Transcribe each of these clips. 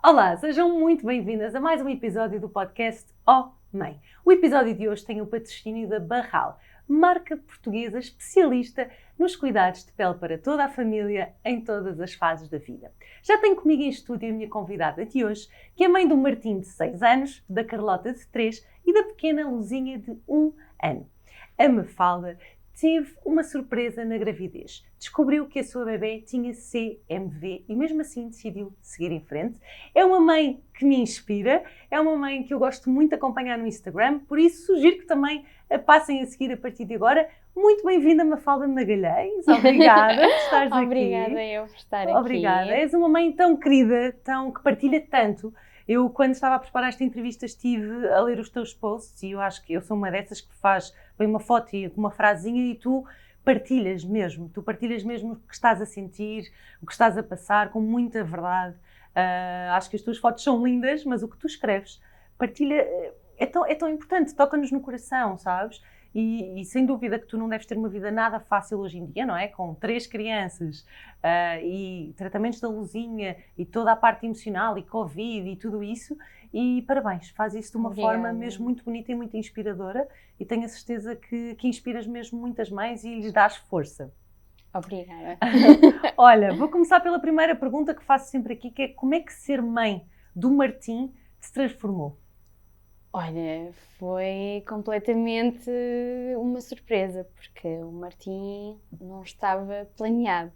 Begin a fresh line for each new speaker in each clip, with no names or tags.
Olá, sejam muito bem-vindas a mais um episódio do podcast Oh Mãe. O episódio de hoje tem o patrocínio da Barral, marca portuguesa especialista nos cuidados de pele para toda a família em todas as fases da vida. Já tenho comigo em estúdio a minha convidada de hoje, que é mãe do Martim de 6 anos, da Carlota de 3 e da pequena Luzinha de 1 ano. A Mafalda teve uma surpresa na gravidez. Descobriu que a sua bebê tinha CMV e mesmo assim decidiu seguir em frente. É uma mãe que me inspira, é uma mãe que eu gosto muito de acompanhar no Instagram, por isso sugiro que também a passem a seguir a partir de agora. Muito bem-vinda, Mafalda Magalhães. Obrigada por estares aqui.
Obrigada eu por estar aqui.
Obrigada. És uma mãe tão querida, que partilha tanto. Eu, quando estava a preparar esta entrevista, estive a ler os teus posts e eu acho que eu sou uma dessas que põe uma foto e uma frasinha e tu partilhas mesmo. Tu partilhas mesmo o que estás a sentir, o que estás a passar, com muita verdade. Acho que as tuas fotos são lindas, mas o que tu escreves, partilha, é tão importante, toca-nos no coração, sabes? E sem dúvida que tu não deves ter uma vida nada fácil hoje em dia, não é? Com 3 crianças e tratamentos da Luzinha e toda a parte emocional e Covid e tudo isso. E parabéns, faz isso de uma forma mesmo muito bonita e muito inspiradora e tenho a certeza que inspiras mesmo muitas mães e lhes dás força.
Obrigada.
Olha, vou começar pela primeira pergunta que faço sempre aqui, que é como é que ser mãe do Martim se transformou?
Olha, foi completamente uma surpresa, porque o Martim não estava planeado.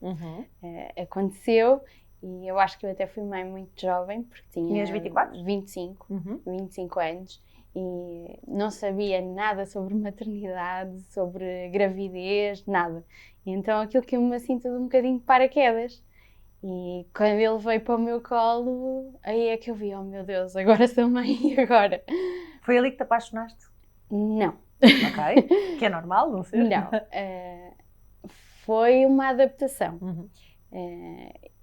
Aconteceu e eu acho que eu até fui mãe muito jovem, porque tinha
24?
25 anos e não sabia nada sobre maternidade, sobre gravidez, nada. Então aquilo que eu me assim tudo um bocadinho de paraquedas. E quando ele veio para o meu colo, aí é que eu vi, oh meu Deus, agora sou mãe e agora?
Foi ali que te apaixonaste?
Não.
Ok, que é normal, não ser?
Não. Foi uma adaptação.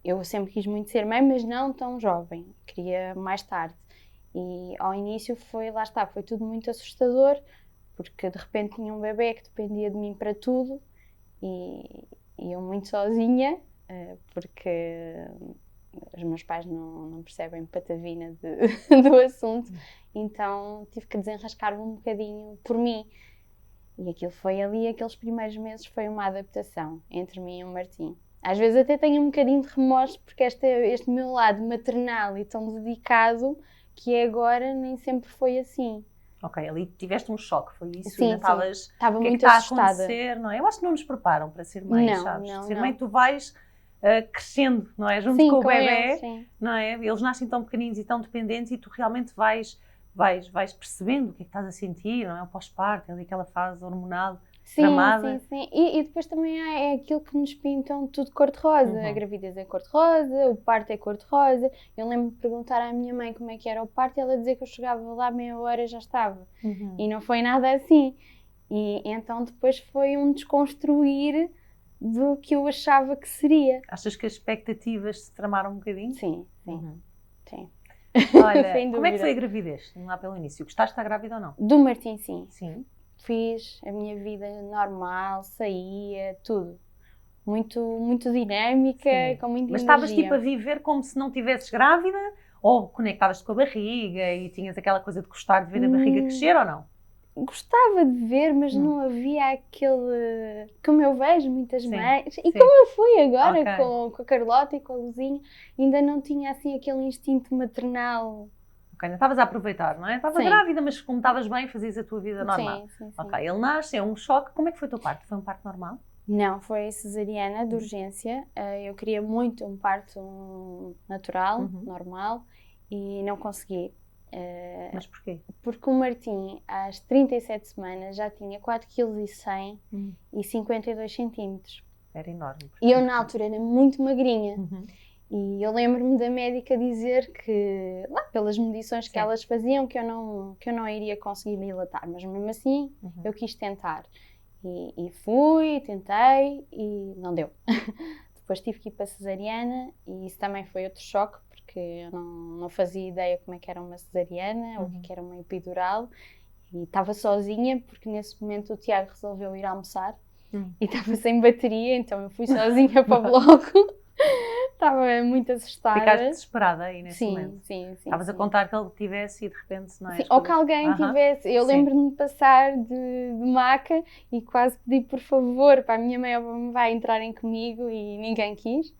Eu sempre quis muito ser mãe, mas não tão jovem. Queria mais tarde. E ao início foi tudo muito assustador, porque de repente tinha um bebê que dependia de mim para tudo e eu muito sozinha. Porque os meus pais não percebem patavina do assunto, então tive que desenrascar um bocadinho por mim. E aquilo foi ali, aqueles primeiros meses, foi uma adaptação entre mim e o Martim. Às vezes até tenho um bocadinho de remorso, porque este meu lado maternal e tão dedicado, que é agora, nem sempre foi assim.
Ok, ali tiveste um choque, foi isso?
Sim, estava muito assustada.
A acontecer, não é? Eu acho que não nos preparam para ser mães, sabes? Ser mãe tu vais crescendo, não é? Junto com o bebê, não é? Eles nascem tão pequeninos e tão dependentes e tu realmente vais percebendo o que é que estás a sentir, não é? O pós-parto, ali aquela fase hormonal tramada.
Sim. E depois também é aquilo que nos pintam tudo cor-de-rosa. A gravidez é cor-de-rosa, o parto é cor-de-rosa. Eu lembro de perguntar à minha mãe como é que era o parto e ela dizia que eu chegava lá meia hora e já estava. E não foi nada assim. E então depois foi um desconstruir do que eu achava que seria.
Achas que as expectativas se tramaram um bocadinho?
Sim.
Olha, como é que foi a gravidez? Vamos lá pelo início. Gostaste de estar grávida ou não?
Do Martim, sim.
Fiz
a minha vida normal, saía, tudo. Muito dinâmica, com muita energia.
Mas estavas tipo a viver como se não estivesses grávida? Ou conectavas-te com a barriga e tinhas aquela coisa de gostar de ver a barriga crescer ou não?
Gostava de ver, mas não havia aquele... Como eu vejo muitas mães. E como eu fui agora com a Carlota e com a Luzinha, ainda não tinha assim aquele instinto maternal.
Ok, ainda estavas a aproveitar, não é? Estava grávida, mas como estavas bem, fazias a tua vida normal.
Sim.
Ok, ele nasce, é um choque. Como é que foi o teu parto? Foi um parto normal?
Não, foi cesariana de urgência. Eu queria muito um parto natural, normal, e não consegui.
Mas porquê?
Porque o Martim, às 37 semanas, já tinha 4,1 kg e 52 centímetros.
Era enorme.
E eu, na altura, era muito magrinha. E eu lembro-me da médica dizer que, lá pelas medições que elas faziam, que eu não iria conseguir dilatar. Mas mesmo assim, eu quis tentar. E fui, tentei e não deu. Depois tive que ir para a cesariana e isso também foi outro choque, porque eu não fazia ideia como é que era uma cesariana ou o que era uma epidural. E estava sozinha, porque nesse momento o Tiago resolveu ir almoçar e estava sem bateria, então eu fui sozinha para o bloco. estava muito assustada.
Ficaste desesperada aí nesse momento.
Sim.
Estavas a contar que ele tivesse e de repente, não é?
Sim, ou que alguém tivesse. Eu lembro-me de passar de maca e quase pedi por favor para a minha mãe ou para a minha vai entrarem comigo e ninguém quis.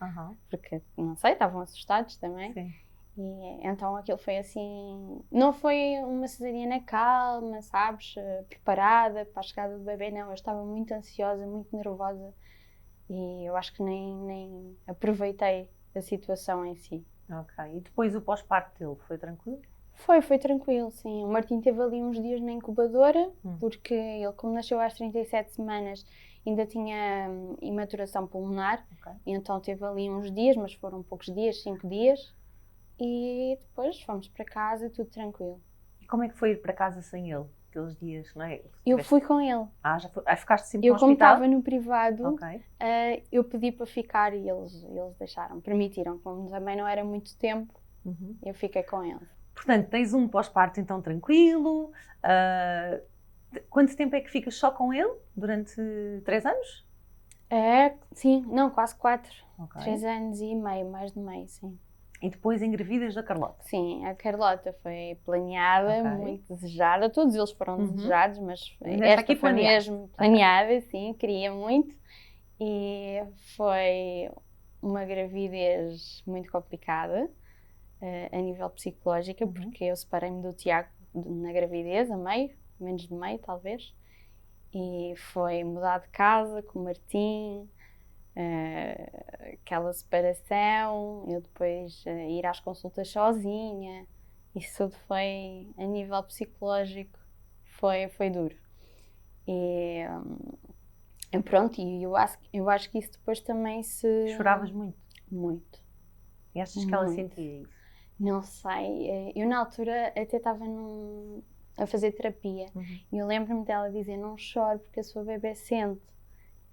Porque, não sei, estavam assustados também.
Sim.
E então aquilo foi assim, não foi uma cesariana calma, sabes, preparada para a chegada do bebê, não, eu estava muito ansiosa, muito nervosa e eu acho que nem aproveitei a situação em si.
Ok, e depois o pós-parto dele foi tranquilo?
Foi tranquilo, sim. O Martim teve ali uns dias na incubadora, porque ele, como nasceu às 37 semanas, ainda tinha imaturação pulmonar, e então teve ali uns dias, mas foram poucos dias, 5 dias. E depois fomos para casa, tudo tranquilo.
E como é que foi ir para casa sem ele? Aqueles dias, não é?
Eu fui com ele.
Já foi. Ficaste sempre no
hospital? Eu, como estava no privado, eu pedi para ficar e eles deixaram, permitiram. Como também não era muito tempo, eu fiquei com ele.
Portanto, tens um pós-parto então tranquilo. Quanto tempo é que ficas só com ele? Durante 3 anos?
Sim, não, quase 4. 3 anos e meio, mais de meio, sim.
E depois engravidas da Carlota?
Sim, a Carlota foi planeada, muito desejada. Todos eles foram desejados, mas esta foi mesmo planeada, sim, queria muito. E foi uma gravidez muito complicada a nível psicológico, porque eu separei-me do Tiago na gravidez, a meio, menos de meio talvez. E foi mudar de casa com o Martim, aquela separação, eu depois ir às consultas sozinha, isso tudo foi, a nível psicológico, foi duro. E pronto, e eu acho que isso depois também se...
Choravas muito?
Muito.
E achas que ela sentia isso?
Não sei, eu na altura até estava a fazer terapia, e eu lembro-me dela dizer, não chore porque a sua bebê sente.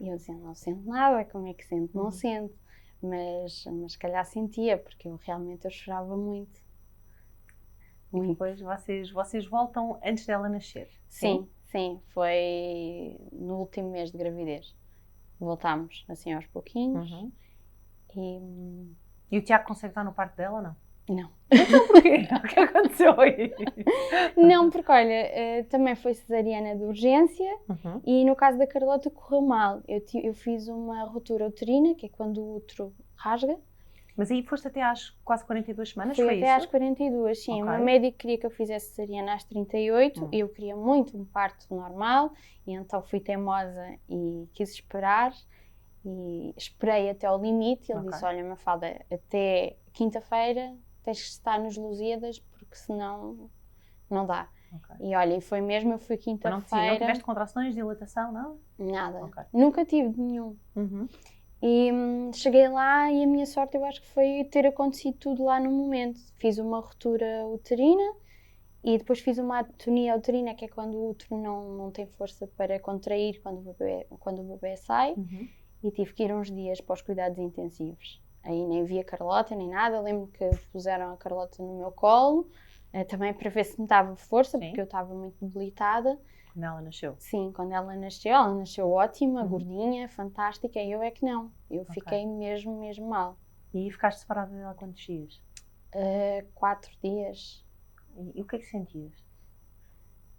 E eu dizia, não sente nada, como é que sente? Não sente. Mas se calhar sentia, porque eu chorava muito.
E depois vocês voltam antes dela nascer?
Sim, foi no último mês de gravidez. Voltámos assim aos pouquinhos.
E o Tiago consegue estar no parto dela ou não?
Não.
Então porquê? O que aconteceu aí?
Não, porque olha, também foi cesariana de urgência e no caso da Carlota correu mal. Eu fiz uma ruptura uterina, que é quando o útero rasga.
Mas aí foste até às quase 42 semanas,
foi
isso?
Até às 42, sim. Uma médica queria que eu fizesse cesariana às 38 e eu queria muito um parto normal e então fui teimosa e quis esperar. E esperei até ao limite. Ele disse, olha Mafalda, até quinta-feira tens que estar nos Lusíadas porque senão não dá. E olha, e foi mesmo, eu fui quinta-feira.
Não tiveste contrações, dilatação, não?
Nada, nunca tive nenhum. E cheguei lá e a minha sorte eu acho que foi ter acontecido tudo lá no momento. Fiz uma ruptura uterina e depois fiz uma atonia uterina, que é quando o útero não tem força para contrair quando o bebê sai. E tive que ir uns dias para os cuidados intensivos. Aí nem vi a Carlota, nem nada. Lembro que puseram a Carlota no meu colo, também para ver se me dava força, porque eu estava muito debilitada.
Quando ela nasceu? Sim,
quando ela nasceu ótima, gordinha, fantástica, e eu é que não. Eu fiquei mesmo mal.
E ficaste separada dela quantos dias?
4 dias.
E o que é que sentias?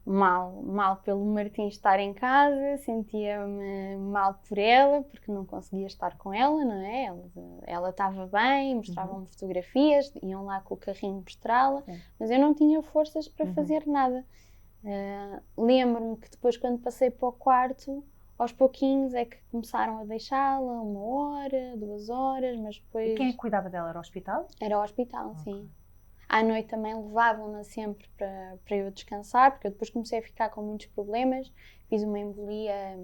Mal pelo Martim estar em casa, sentia-me mal por ela, porque não conseguia estar com ela, não é? Ela estava bem, mostravam-me fotografias, iam lá com o carrinho mostrá-la, mas eu não tinha forças para fazer nada. Lembro-me que depois, quando passei para o quarto, aos pouquinhos é que começaram a deixá-la, 1 hora, 2 horas, mas depois...
E quem é que cuidava dela? Era o hospital?
Era o hospital, sim. À noite também levavam-na sempre para eu descansar, porque eu depois comecei a ficar com muitos problemas. Fiz uma embolia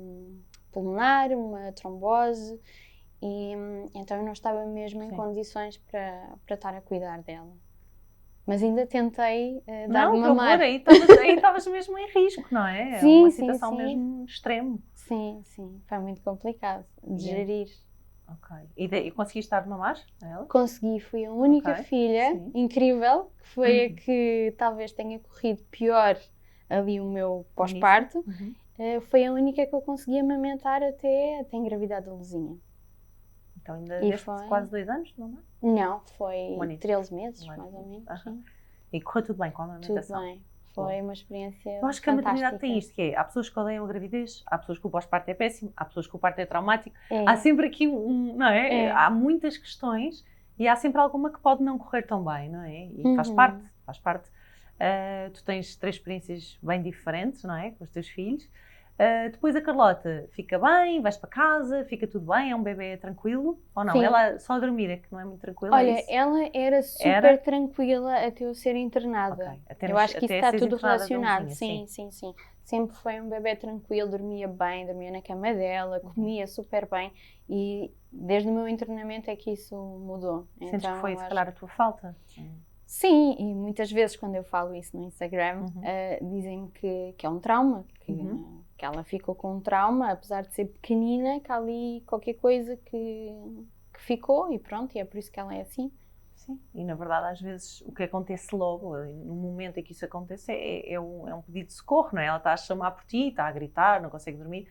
pulmonar, uma trombose, e então eu não estava mesmo em condições para estar a cuidar dela. Mas ainda tentei dar de mamar.
Não, aí estavas mesmo em risco, não é?
Sim,
uma situação mesmo extrema.
Sim, foi muito complicado de gerir.
E conseguiste dar de mamar a ela?
Consegui, fui a única filha incrível, que foi a que talvez tenha corrido pior ali o meu pós-parto. Foi a única que eu consegui amamentar até engravidar da Luzinha.
Então ainda desde quase 2 anos, não é?
Não, foi 13 meses, mais ou menos. Sim.
E correu tudo bem com a amamentação?
Tudo bem. Foi uma experiência
Eu acho que
fantástica.
a maternidade tem isto, que é, há pessoas que odeiam a gravidez, há pessoas que o pós-parto é péssimo, há pessoas que o parto é traumático, há sempre aqui não é? Há muitas questões e há sempre alguma que pode não correr tão bem, não é? E faz parte. Tu tens 3 experiências bem diferentes, não é? Com os teus filhos. Depois a Carlota fica bem, vais para casa, fica tudo bem, é um bebê tranquilo ou não? Sim. Ela só a dormir é que não é muito tranquila?
Olha, ela era super tranquila até eu ser internada. Okay. Eu acho que isso está tudo relacionado. Sim. Sempre foi um bebê tranquilo, dormia bem, dormia na cama dela, comia super bem e desde o meu internamento é que isso mudou.
Sentes que foi, se calhar, a tua falta?
Sim, e muitas vezes quando eu falo isso no Instagram, dizem-me que é um trauma, que ela ficou com um trauma, apesar de ser pequenina, que há ali qualquer coisa que ficou e pronto, e é por isso que ela é assim.
Sim, e na verdade às vezes o que acontece logo, no momento em que isso acontece, é um pedido de socorro, não é? Ela está a chamar por ti, está a gritar, não consegue dormir.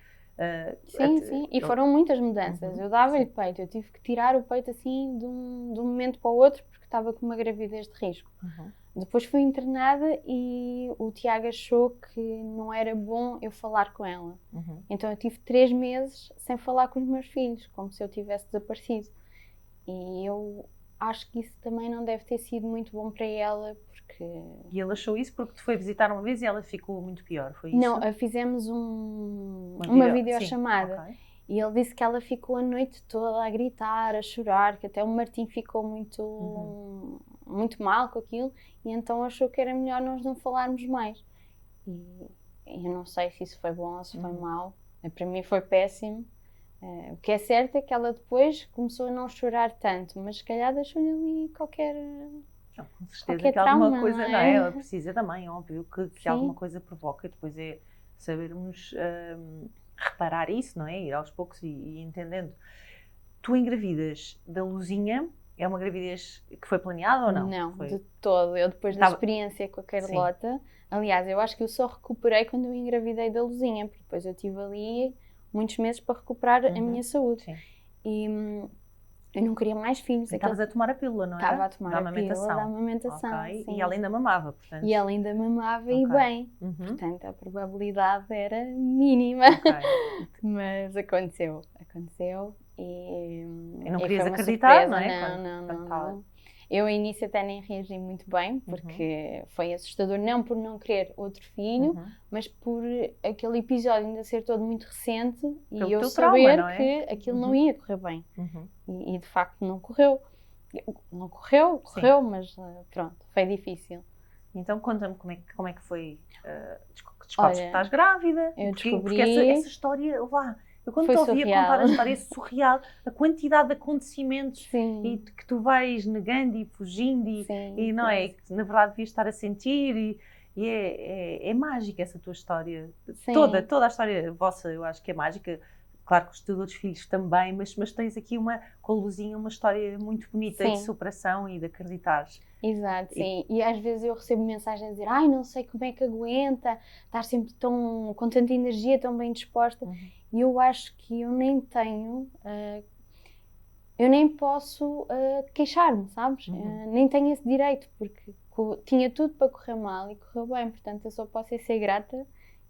Sim, e foram muitas mudanças. Eu dava-lhe peito, eu tive que tirar o peito assim de um momento para o outro porque estava com uma gravidez de risco. Depois fui internada e o Tiago achou que não era bom eu falar com ela. Então eu tive 3 meses sem falar com os meus filhos, como se eu tivesse desaparecido. E eu acho que isso também não deve ter sido muito bom para ela, porque...
E ele achou isso porque te foi visitar uma vez e ela ficou muito pior, foi isso?
Não, fizemos uma videochamada. Okay. E ele disse que ela ficou a noite toda a gritar, a chorar, que até o Martim ficou muito mal com aquilo, e então achou que era melhor nós não falarmos mais. E eu não sei se isso foi bom ou se foi mau. Para mim foi péssimo. O que é certo é que ela depois começou a não chorar tanto, mas se calhar deixou-lhe ali qualquer
com certeza que alguma coisa, não é? Ela precisa também, óbvio, que alguma coisa provoca, e depois é sabermos reparar isso, não é? Ir aos poucos e entendendo. Tu engravidas da Luzinha, é uma gravidez que foi planeada ou não?
Não, de todo. Eu depois da experiência com a Carlota, aliás, eu acho que eu só recuperei quando eu engravidei da Luzinha, porque depois eu tive ali muitos meses para recuperar a minha saúde. Sim. E eu não queria mais filhos.
Estavas a tomar a pílula, não era?
Estava a tomar a pílula da amamentação.
Okay. E ela ainda mamava, portanto.
E ela ainda mamava e bem. Portanto, a probabilidade era mínima. Mas aconteceu e
não querias acreditar,
surpresa.
Não é?
Não. Eu, ao início, até nem reagi muito bem, porque foi assustador, não por não querer outro filho, mas por aquele episódio ainda ser todo muito recente e eu saber que aquilo não ia correr bem. E, de facto, não correu. Não correu, mas pronto, foi difícil.
Então, conta-me como é que foi. Descobres que estás grávida.
Eu descobri...
Porque essa história, lá... Eu quando te ouvia contar a história surreal, a quantidade de acontecimentos e que tu vais negando e fugindo e não é? Que na verdade devias estar a sentir e é mágica essa tua história. Toda a história vossa eu acho que é mágica. Claro que os teus outros filhos também, mas tens aqui com a Luzinha uma história muito bonita de superação e de acreditares.
Exato, sim. E às vezes eu recebo mensagens a dizer não sei como é que aguenta, estar sempre com tanta energia, tão bem disposta. E eu acho que eu nem tenho, eu nem posso queixar-me, sabes? Nem tenho esse direito, porque tinha tudo para correr mal e correu bem. Portanto, eu só posso ser grata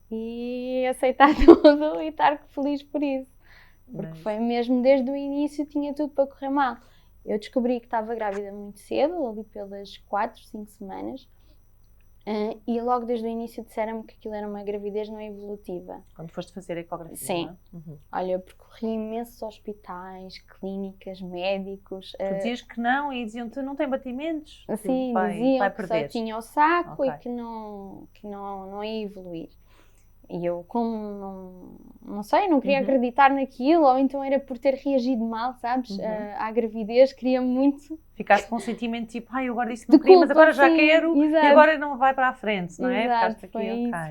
e aceitar tudo e estar feliz por isso. Porque foi mesmo desde o início, tinha tudo para correr mal. Eu descobri que estava grávida muito cedo, ali pelas 4, 5 semanas. E logo desde o início disseram-me que aquilo era uma gravidez não evolutiva.
Quando foste fazer a ecografia?
Sim. Olha, eu percorri imensos hospitais, clínicas, médicos.
Tu dizias que não e diziam-te não tem batimentos?
Sim, diziam que só tinha o saco e que não ia evoluir. E eu, como não sei, não queria acreditar naquilo, ou então era por ter reagido mal, sabes? À gravidez, queria muito.
Ficaste com um sentimento tipo, eu agora disse que não queria, mas agora já quero,
exato.
E agora não vai para a frente, não é?
Exato,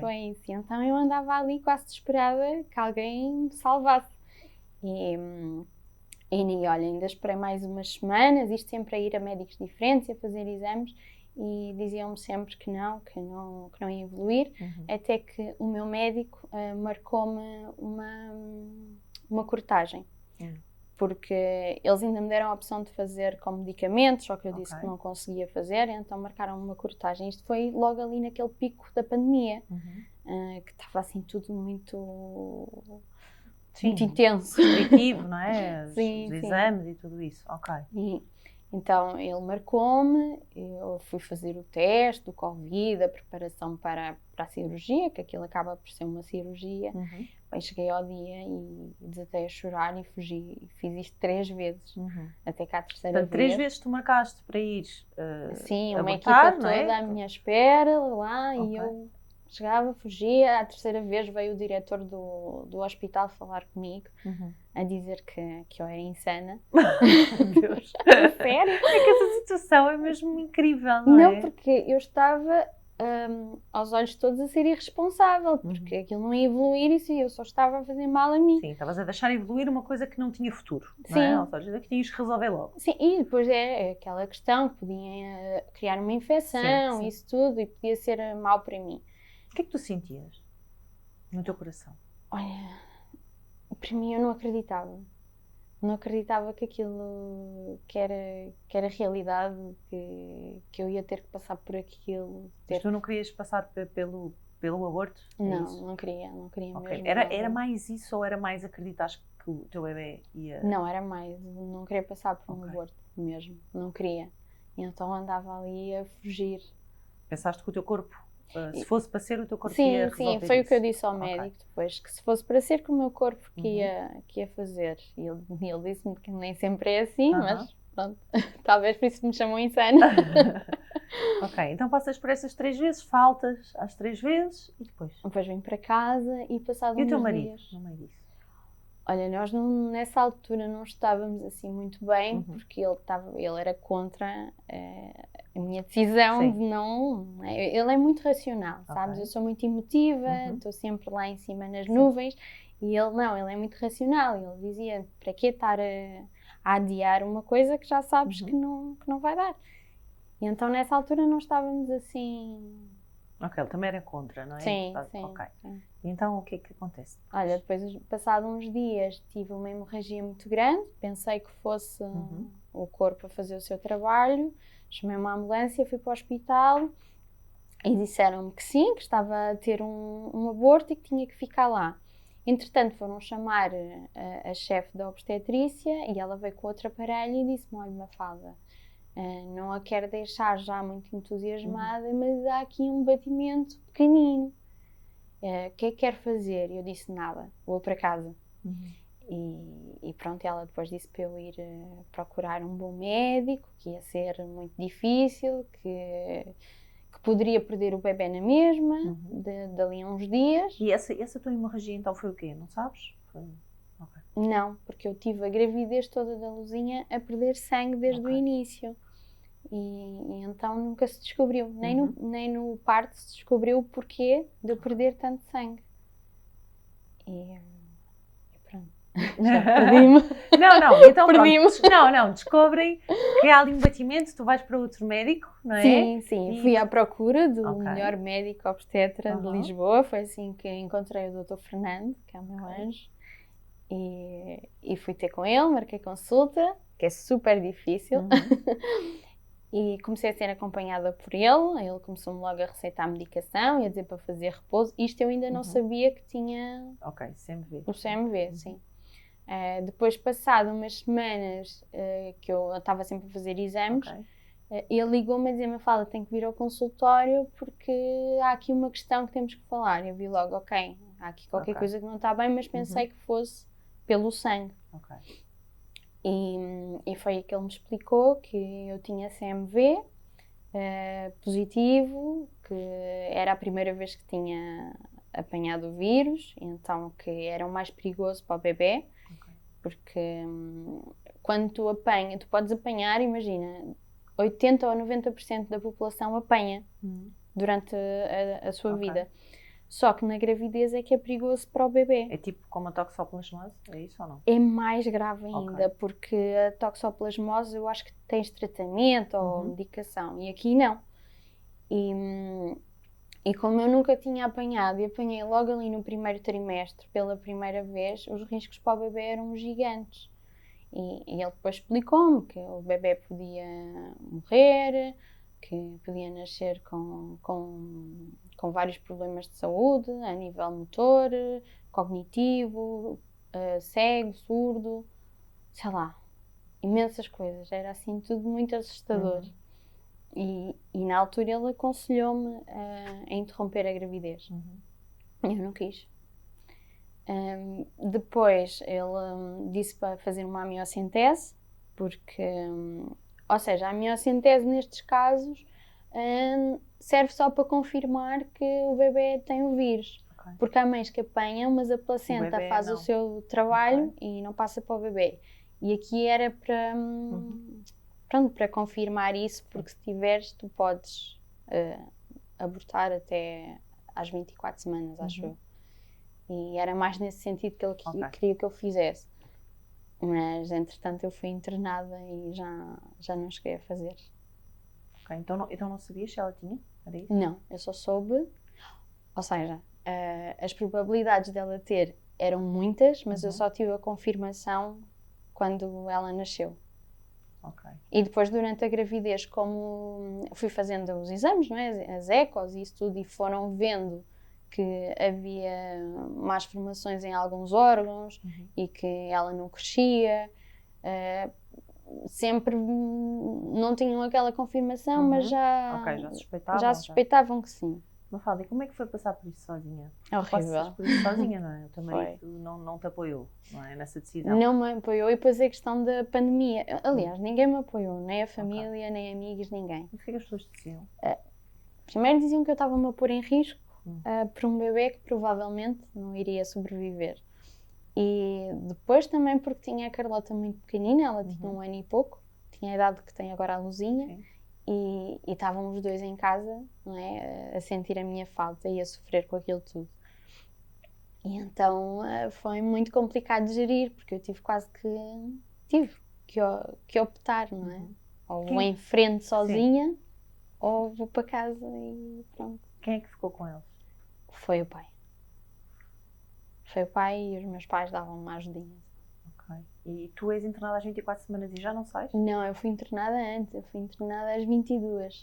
foi isso. Então eu andava ali quase desesperada que alguém me salvasse. E olha, ainda esperei mais umas semanas, isto sempre a ir a médicos diferentes, a fazer exames. E diziam-me sempre que não ia evoluir, até que o meu médico marcou-me uma cortagem. porque eles ainda me deram a opção de fazer com medicamentos, só que eu disse
Ok.
que não conseguia fazer, então marcaram uma cortagem. Isto foi logo ali naquele pico da pandemia, que estava assim tudo muito intenso.
Restritivo, não é? Os
Sim.
exames e tudo isso. Ok.
Então ele marcou-me, eu fui fazer o teste do Covid, a preparação para a cirurgia, que aquilo acaba por ser uma cirurgia. Bem, cheguei ao dia e desatei a chorar e fugi. E fiz isto 3 vezes, até cá a terceira
Portanto,
vez.
3 vezes tu marcaste para ir
Sim, uma
abortar,
equipa
não é?
toda à minha espera lá,
Ok.
e eu chegava, fugia. À terceira vez veio o diretor do hospital falar comigo, a dizer que eu era insana.
Meu Deus.
Sério?
É que essa situação é mesmo incrível, não é?
Não, porque eu estava aos olhos de todos a ser irresponsável, porque aquilo não ia evoluir e eu só estava a fazer mal a mim.
Sim, estavas a deixar evoluir uma coisa que não tinha futuro, não
Sim.
é? Ou seja, que tinhas que resolver logo.
Sim, e depois é aquela questão que podia criar uma infecção,
Sim.
isso tudo, e podia ser mau para mim.
O que é que tu sentias no teu coração?
Olha, para mim eu não acreditava. Não acreditava que aquilo que era realidade, que eu ia ter que passar por aquilo.
Mas tu não querias passar pelo aborto?
Não queria
Okay.
mesmo.
Era mais isso ou era mais acreditar que o teu bebê ia...
Não, era mais. Não queria passar por um
Ok.
aborto mesmo. Não queria. E então andava ali a fugir.
Pensaste que o teu corpo, se fosse para ser, o teu corpo
Sim,
ia resolver
sim, foi o que eu
isso?
disse ao
Ok.
médico depois, que se fosse para ser que o meu corpo que ia fazer. E ele disse-me que nem sempre é assim, mas pronto, talvez por isso me chamam insana.
Ok, então passas por essas 3 vezes, faltas às 3 vezes e depois?
Depois vim para casa e passado
E o
uns
teu marido,
dias...
no meio disso?
Olha, nós nessa altura não estávamos assim muito bem, porque ele era contra a minha decisão
Sim.
de não... Ele é muito racional, sabes?
Ok.
Eu sou muito emotiva, estou sempre lá em cima nas nuvens, e ele não, ele é muito racional. Ele dizia, para que estar a adiar uma coisa que já sabes que não vai dar? E então nessa altura não estávamos assim...
Ok, ele também era contra, não é?
Sim,
Portanto,
sim,
ok.
sim.
Então o que é que acontece?
Olha, depois, passado uns dias, tive uma hemorragia muito grande. Pensei que fosse o corpo a fazer o seu trabalho. Chamei uma ambulância, fui para o hospital e disseram-me que sim, que estava a ter um aborto e que tinha que ficar lá. Entretanto, foram chamar a chefe da obstetrícia e ela veio com outro aparelho e disse-me: olha, Mafalda, não a quero deixar já muito entusiasmada, mas há aqui um batimento pequenino. O que é que quer fazer? Eu disse nada, vou para casa. E pronto, ela depois disse para eu ir procurar um bom médico, que ia ser muito difícil, que poderia perder o bebê na mesma, dali a uns dias.
E essa tua hemorragia então foi o quê? Não sabes? Okay.
Não, porque eu tive a gravidez toda da Luzinha a perder sangue desde o início. E então nunca se descobriu, nem no parto se descobriu o porquê de eu perder tanto sangue. E pronto, já perdi-me.
Não, então
Perdi-me.
pronto. Não, descobrem que há ali um batimento, tu vais para outro médico, não é?
Sim, fui à procura do
Ok.
melhor médico obstetra de Lisboa. Foi assim que encontrei o Dr. Fernando, que é o meu anjo. E fui ter com ele, marquei consulta, que é super difícil. E comecei a ser acompanhada por ele. Ele começou-me logo a receitar medicação e a dizer para fazer repouso. Isto eu ainda não sabia que tinha
Ok, CMV.
o CMV, sim. Depois, passado umas semanas que eu estava sempre a fazer exames, ele ligou-me a dizer: Mafalda, tenho que vir ao consultório porque há aqui uma questão que temos que falar. Eu vi logo, ok, há aqui qualquer coisa que não está bem, mas pensei que fosse pelo sangue.
Ok.
E foi aí que ele me explicou que eu tinha CMV positivo, que era a primeira vez que tinha apanhado o vírus, então que era o mais perigoso para o bebê, porque quando tu podes apanhar, imagina, 80 ou 90% da população apanha durante a sua vida. Só que na gravidez é que é perigoso para o bebê.
É tipo como a toxoplasmose? É isso ou não?
É mais grave ainda, porque a toxoplasmose eu acho que tens tratamento ou medicação, e aqui não. E como eu nunca tinha apanhado e apanhei logo ali no primeiro trimestre pela primeira vez, os riscos para o bebê eram gigantes. E ele depois explicou-me que o bebê podia morrer, que podia nascer com vários problemas de saúde, a nível motor, cognitivo, cego, surdo, sei lá, imensas coisas. Era assim tudo muito assustador. E na altura ele aconselhou-me a interromper a gravidez. Eu não quis. Depois ele disse para fazer uma amniocentese, porque, ou seja, a amniocentese nestes casos serve só para confirmar que o bebê tem o vírus. Porque há mães que apanham, mas a placenta faz o seu trabalho e não passa para o bebê. E aqui era para, pronto, para confirmar isso, porque se tiveres, tu podes abortar até às 24 semanas, acho eu. E era mais nesse sentido que ele queria que eu fizesse. Mas, entretanto, eu fui internada e já não cheguei a fazer.
Então não sabias se ela tinha? Era isso?
Não, eu só soube. Ou seja, as probabilidades dela ter eram muitas, mas eu só tive a confirmação quando ela nasceu. E depois, durante a gravidez, como fui fazendo os exames, não é? As ecos e isso tudo, e foram vendo que havia más formações em alguns órgãos e que ela não crescia. Sempre não tinham aquela confirmação, mas já suspeitavam que sim.
Mafalda, e como é que foi passar por isso sozinha?
Horrível.
Passas por isso sozinha, não é? O teu marido não te apoiou, não é? Nessa decisão.
Não me apoiou, e depois a questão da pandemia. Aliás, ninguém me apoiou, nem a família, nem amigos, ninguém.
O que é que as pessoas diziam?
Primeiro diziam que eu estava-me a pôr em risco por um bebê que provavelmente não iria sobreviver. E depois também porque tinha a Carlota muito pequenina, ela tinha 1 ano e pouco, tinha a idade que tem agora a Luzinha. E estávamos os dois em casa, não é? A sentir a minha falta e a sofrer com aquilo tudo. E então foi muito complicado de gerir, porque eu tive que optar, não é? Ou vou em frente sozinha, ou vou para casa e pronto.
Quem é que ficou com eles?
Foi o pai. Foi o pai e os meus pais davam-me uma ajudinha.
E tu és internada às 24 semanas e já não sais?
Não, eu fui internada antes, eu fui internada às 22.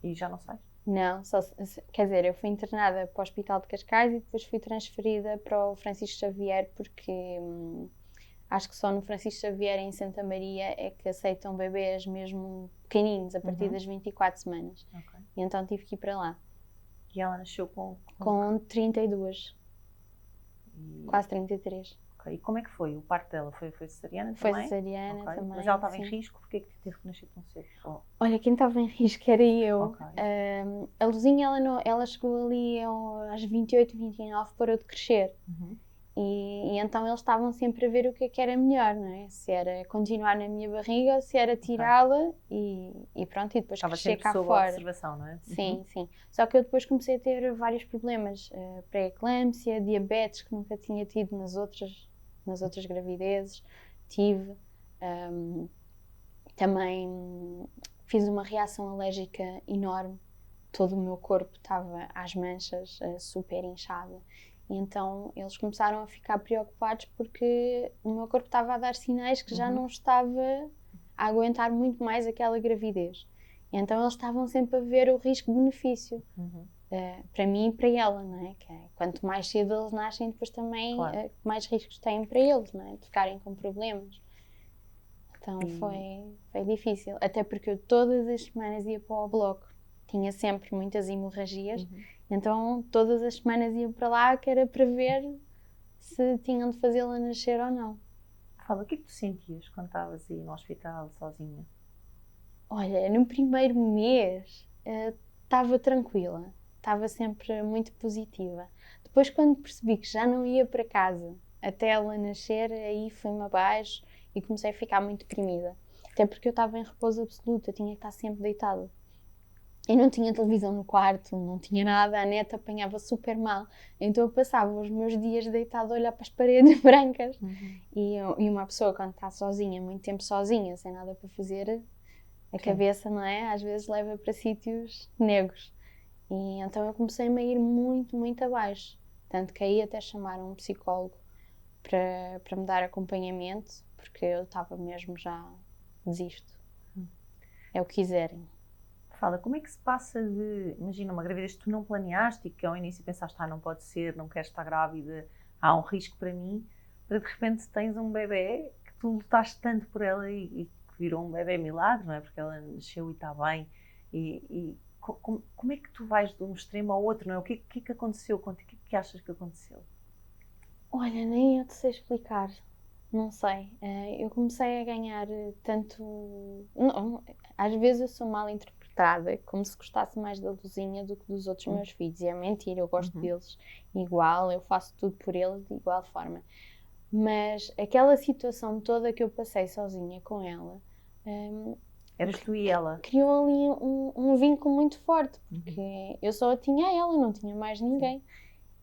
E já não sais?
Não, quer dizer, eu fui internada para o Hospital de Cascais e depois fui transferida para o Francisco Xavier, porque acho que só no Francisco Xavier em Santa Maria é que aceitam bebês mesmo pequenininhos, a partir das 24 semanas. E então tive que ir para lá.
E ela nasceu com
32, quase 33.
E como é que foi? O parto dela foi cesariana também?
Foi cesariana também.
Mas ela estava em risco? Porque é que teve que nascer tão cedo?
Olha, quem estava em risco era eu. A Luzinha, ela chegou ali às 28, 29, parou de crescer. E então eles estavam sempre a ver o que é que era melhor, não é? Se era continuar na minha barriga ou se era tirá-la e pronto, e depois crescer cá fora. Estava sempre sob
observação, não é?
Sim, sim. Só que eu depois comecei a ter vários problemas, pré-eclâmpsia, diabetes, que nunca tinha tido nas outras gravidezes, tive. Também fiz uma reação alérgica enorme, todo o meu corpo estava às manchas, super inchado. E então eles começaram a ficar preocupados porque o meu corpo estava a dar sinais que já não estava a aguentar muito mais aquela gravidez. E então eles estavam sempre a ver o risco-benefício. Para mim e para ela, não é? Que quanto mais cedo eles nascem, depois também mais riscos têm para eles, não é? De ficarem com problemas. Então foi difícil, até porque eu todas as semanas ia para o bloco, tinha sempre muitas hemorragias, então todas as semanas ia para lá, que era para ver se tinham de fazê-la nascer ou não.
Fala, o que é que tu sentias quando estavas aí no hospital sozinha?
Olha, no primeiro mês estava tranquila. Estava sempre muito positiva. Depois, quando percebi que já não ia para casa até ela nascer, aí fui-me abaixo e comecei a ficar muito deprimida. Até porque eu estava em repouso absoluto, eu tinha que estar sempre deitada. E não tinha televisão no quarto, não tinha nada, a neta apanhava super mal. Então eu passava os meus dias deitada a olhar para as paredes brancas. E uma pessoa, quando está sozinha, muito tempo sozinha, sem nada para fazer, a cabeça, não é? Às vezes leva para sítios negros. E então eu comecei-me a ir muito, muito abaixo. Tanto que aí até chamaram um psicólogo para me dar acompanhamento, porque eu estava mesmo já, desisto. É o que quiserem.
Fala, como é que se passa de, imagina, uma gravidez que tu não planeaste e que ao início pensaste, não pode ser, não queres estar grávida, há um risco para mim, para de repente tens um bebé que tu lutaste tanto por ela e que virou um bebé milagre, não é? Porque ela nasceu e está bem. Como é que tu vais de um extremo ao outro, não é? O que é que aconteceu contigo? O que é que achas que aconteceu?
Olha, nem eu te sei explicar. Não sei. Eu comecei a ganhar tanto... Não, às vezes eu sou mal interpretada, como se gostasse mais da Luzinha do que dos outros meus filhos. E é mentira, eu gosto deles igual, eu faço tudo por eles de igual forma. Mas aquela situação toda que eu passei sozinha com ela...
Eras tu e ela?
Criou ali um vínculo muito forte, porque eu só tinha ela, não tinha mais ninguém.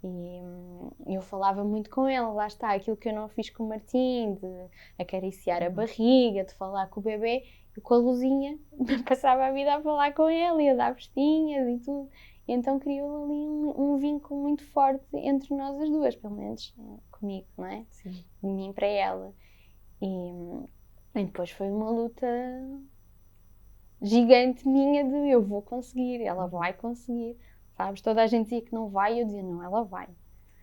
E eu falava muito com ela, lá está, aquilo que eu não fiz com o Martim, de acariciar a barriga, de falar com o bebê, eu com a Luzinha passava a vida a falar com ele e a dar vestinhas e tudo. E então criou ali um vínculo muito forte entre nós as duas, pelo menos comigo, não é?
Sim.
De mim para ela. E depois foi uma luta gigante minha de eu vou conseguir, ela vai conseguir. Sabes? Toda a gente dizia que não vai e eu dizia, não, ela vai.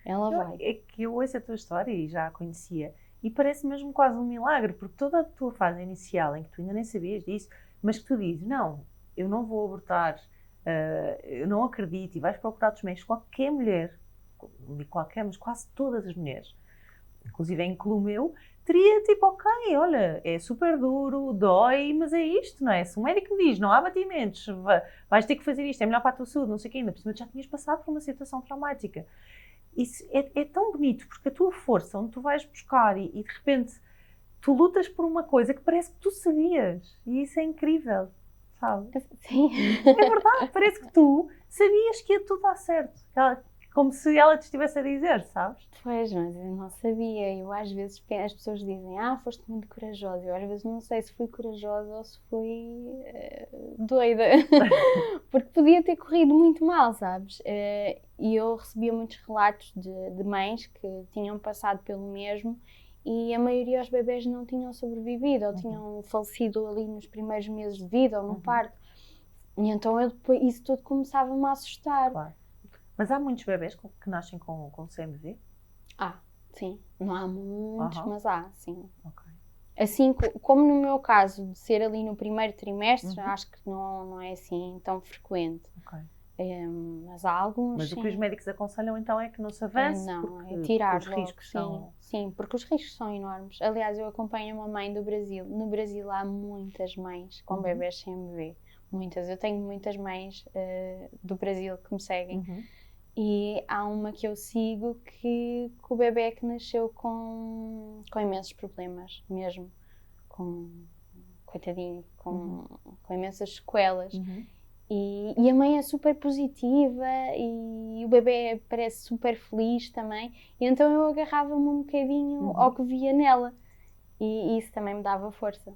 Ela vai.
É que eu ouço a tua história e já a conhecia e parece mesmo quase um milagre, porque toda a tua fase inicial em que tu ainda nem sabias disso, mas que tu dizes, não, eu não vou abortar, eu não acredito, e vais procurar dos médicos, qualquer mulher, não digo qualquer, mas quase todas as mulheres, inclusive incluo o meu, teria tipo, ok, olha, é super duro, dói, mas é isto, não é? Se o médico diz, não há batimentos, vais ter que fazer isto, é melhor para a tua saúde, não sei o quê, ainda por cima já tinhas passado por uma situação traumática. Isso é tão bonito, porque a tua força, onde tu vais buscar e de repente tu lutas por uma coisa que parece que tu sabias, e isso é incrível, sabe?
Sim.
É verdade, parece que tu sabias que ia tudo dar certo, como se ela te estivesse a dizer, sabes?
Pois, mas eu não sabia. Eu às vezes, as pessoas dizem, foste muito corajosa. Eu às vezes não sei se fui corajosa ou se fui doida. Porque podia ter corrido muito mal, sabes? E eu recebia muitos relatos de mães que tinham passado pelo mesmo e a maioria dos bebés não tinham sobrevivido ou tinham falecido ali nos primeiros meses de vida ou no parto. E então depois, isso tudo começava-me a assustar.
Claro. Mas há muitos bebés que nascem com CMV?
Sim. Não há muitos, mas há, sim.
Okay.
Assim, como no meu caso, de ser ali no primeiro trimestre, acho que não é assim tão frequente.
Okay.
Mas há alguns,
mas
sim.
o que os médicos aconselham então é que não se avance,
é tirar
porque os riscos são...
Sim, porque os riscos são enormes. Aliás, eu acompanho uma mãe do Brasil. No Brasil há muitas mães com bebés CMV. Muitas. Eu tenho muitas mães do Brasil que me seguem. E há uma que eu sigo que o bebê é que nasceu com imensos problemas, mesmo. Coitadinho, com imensas sequelas. E a mãe é super positiva e o bebê parece super feliz também. E então eu agarrava-me um bocadinho ao que via nela. E isso também me dava força.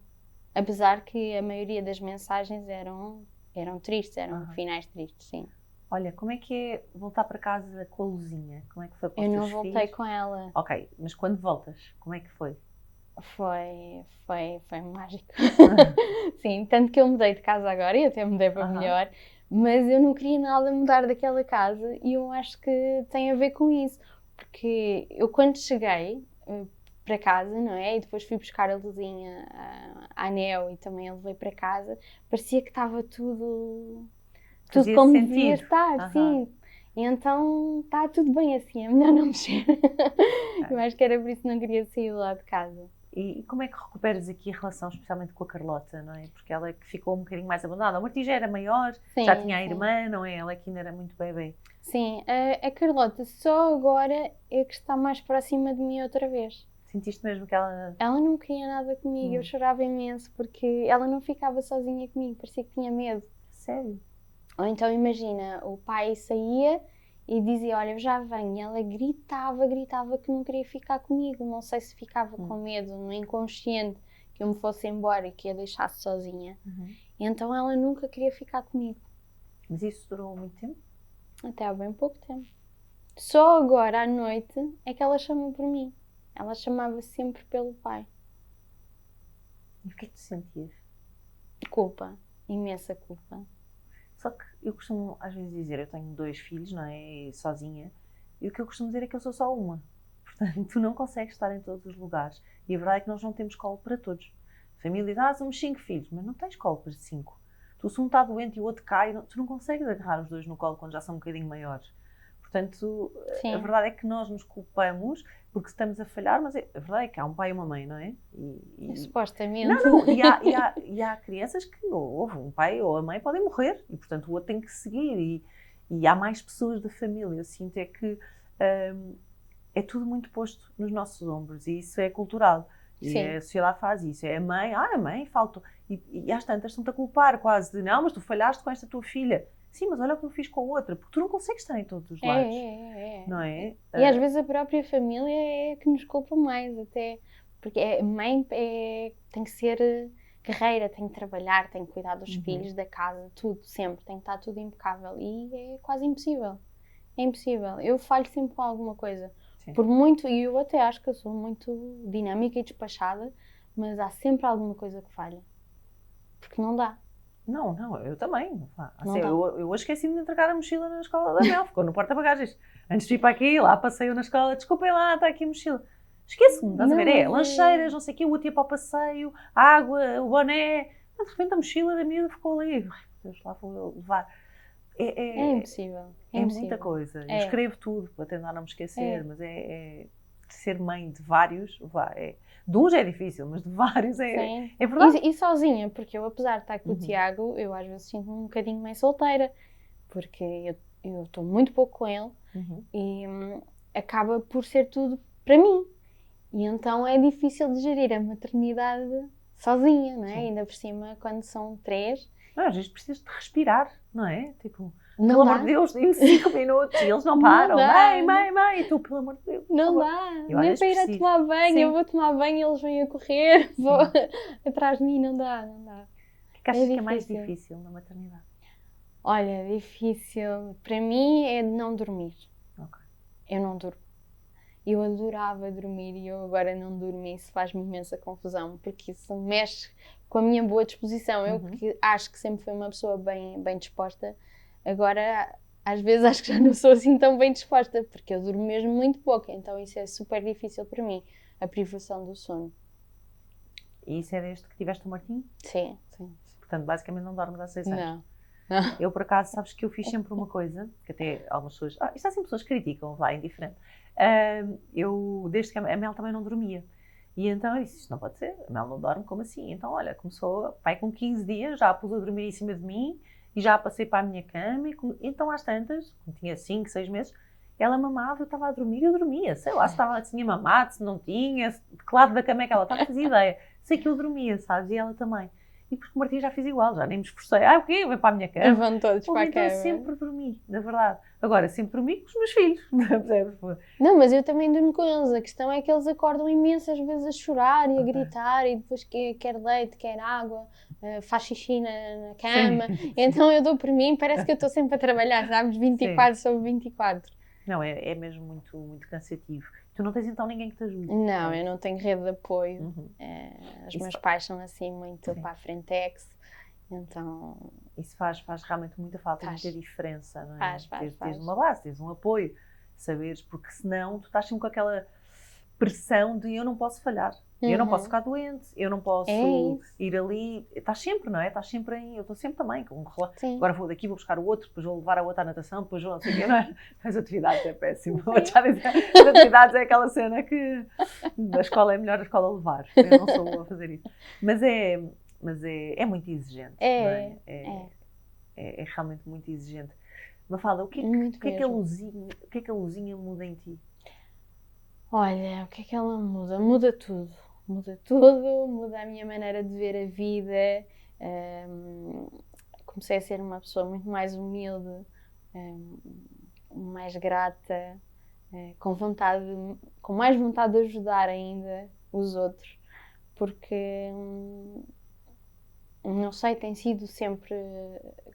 Apesar que a maioria das mensagens eram tristes, eram finais tristes, sim.
Olha, como é que é voltar para casa com a Luzinha? Como é que foi para os
teus
filhos?
Eu não voltei com ela.
Ok, mas quando voltas, como é que foi?
Foi mágico. Sim, tanto que eu mudei de casa agora e até mudei para melhor, mas eu não queria nada mudar daquela casa e eu acho que tem a ver com isso, porque eu quando cheguei para casa, não é? E depois fui buscar a Luzinha à Anel e também a levei para casa, parecia que estava tudo como devia estar, sim. E então está tudo bem assim, é melhor não mexer. Eu acho que era por isso que não queria sair lá de casa.
E como é que recuperas aqui a relação, especialmente com a Carlota, não é? Porque ela é que ficou um bocadinho mais abandonada. O Martim já era maior, já tinha a irmã, não é? Ela é que ainda era muito bebê.
Sim, a Carlota só agora é que está mais próxima de mim outra vez.
Sentiste mesmo que ela...
Ela não queria nada comigo, eu chorava imenso porque ela não ficava sozinha comigo, parecia que tinha medo.
Sério?
Ou então imagina, o pai saía e dizia, olha, eu já venho, e ela gritava que não queria ficar comigo, não sei se ficava com medo, no inconsciente, que eu me fosse embora e que a deixasse sozinha. E então ela nunca queria ficar comigo.
Mas isso durou muito tempo?
Até há bem pouco tempo. Só agora à noite é que ela chama por mim. Ela chamava sempre pelo pai.
E o que é que tu sentias?
Culpa, imensa culpa.
Só que eu costumo às vezes dizer, eu tenho 2 filhos, não é? E sozinha. E o que eu costumo dizer é que eu sou só uma. Portanto, tu não consegues estar em todos os lugares. E a verdade é que nós não temos colo para todos. Família diz, somos 5 filhos, mas não tens colo para 5. Tu, se um está doente e o outro cai, tu não consegues agarrar os 2 no colo quando já são um bocadinho maiores. Portanto,
Sim.
a verdade é que nós nos culpamos porque estamos a falhar, mas a verdade é que há um pai e uma mãe, não é?
Supostamente.
Não, e há crianças que houve um pai ou a mãe podem morrer e, portanto, o outro tem que seguir. E há mais pessoas da família. Eu sinto é que é tudo muito posto nos nossos ombros e isso é cultural. E a sociedade faz isso. É a mãe faltou. E às tantas estão-te a culpar quase de, não, mas tu falhaste com esta tua filha. Sim, mas olha o que eu fiz com a outra, porque tu não consegues estar em todos os lados. Não é?
E às vezes a própria família é que nos culpa mais, até. Porque a mãe tem que ser guerreira, tem que trabalhar, tem que cuidar dos filhos, da casa, tudo, sempre. Tem que estar tudo impecável. E é quase impossível. É impossível. Eu falho sempre com alguma coisa.
Sim.
Por muito, e eu até acho que eu sou muito dinâmica e despachada, mas há sempre alguma coisa que falha. Porque não dá.
Não, eu também.
Não
eu hoje esqueci-me de entregar a mochila na escola da Mel, ficou no porta-bagagens. Antes de ir para aqui, lá passei na escola, desculpem lá, está aqui a mochila. Esqueço-me, estás a ver? Lancheiras, não sei o quê, o outro ia para o passeio, água, o boné. De repente a mochila da miúda ficou ali. Ai, Deus, lá vou eu levar.
É impossível.
É muita coisa. Eu escrevo tudo para tentar não me esquecer, mas ser mãe de vários, de uns é difícil, mas de vários é verdade.
E sozinha, porque eu, apesar de estar com o Tiago, eu às vezes sinto-me um bocadinho meio solteira, porque eu estou muito pouco com ele e acaba por ser tudo para mim. E então é difícil de gerir a maternidade sozinha, não é? Ainda por cima, quando são 3.
Às vezes precisas de respirar, não é? Tipo,
não
pelo amor de Deus, em 5 minutos e eles não param. Mãe, e tu, pelo amor de Deus.
Não dá, nem para ir a tomar banho. Eu vou tomar banho e eles vêm a correr, vou atrás de mim, não dá.
O que achas que é mais difícil na maternidade?
Olha, difícil para mim é de não dormir. Eu não durmo. Eu adorava dormir e eu agora não durmo e isso faz-me imensa confusão, porque isso mexe com a minha boa disposição. Eu que acho que sempre fui uma pessoa bem disposta, agora às vezes acho que já não sou assim tão bem disposta, porque eu durmo mesmo muito pouco, então isso é super difícil para mim, a privação do sono.
E isso é desde que tiveste o Martim?
Sim.
Portanto, basicamente não dormes há 6 anos.
Não.
Eu, por acaso, sabes que eu fiz sempre uma coisa, que até algumas pessoas... isto há sempre pessoas que criticam, vai, indiferente. Eu, desde que a Mel também não dormia. E então eu disse, isto não pode ser, a Mel não dorme, como assim? Então, olha, começou, pai com 15 dias, já a pus a dormir em cima de mim, e já a passei para a minha cama, então às tantas, quando tinha 5, 6 meses, ela mamava, eu estava a dormir e eu dormia. Sei lá, se tinha mamado, se não tinha, de que lado da cama é que ela estava, não fazia ideia. Sei que eu dormia, sabes? E ela também. E porque o Martim já fiz igual, já nem me esforcei. O quê? Vem para a minha cama.
Vão todos para a cama.
Eu sempre dormi, na verdade. Agora, sempre dormi com os meus filhos.
Não, mas eu também durmo com eles. A questão é que eles acordam imensas vezes a chorar e a gritar e depois quer leite, quer água, faz xixi na cama. Então eu dou por mim, parece que eu estou sempre a trabalhar, sabes? 24 sobre 24.
Não, é mesmo muito, muito cansativo. Tu não tens então ninguém que te ajude?
Não, eu não tenho rede de apoio. Os meus pais são assim muito para a frentex, então...
Isso faz realmente muita falta, muita diferença, não é?
Faz.
Tens uma base, tens um apoio, saberes, porque senão tu estás sempre com aquela pressão de eu não posso falhar, eu não posso ficar doente, eu não posso ir ali, estás sempre, não é? Estás sempre eu estou sempre também com um relógio, agora vou daqui, vou buscar o outro, depois vou levar a outra à natação, depois vou não sei o quê, não é? As atividades é péssimo, vou já dizer, as atividades é aquela cena que da escola é melhor a escola levar, eu não sou boa a fazer isso, mas é muito exigente, não é? É realmente muito exigente. Mafalda, o que é que a luzinha muda em ti?
Olha, o que é que ela muda? Muda tudo, muda a minha maneira de ver a vida. Comecei a ser uma pessoa muito mais humilde, mais grata, com mais vontade de ajudar ainda os outros, porque não sei, tem sido sempre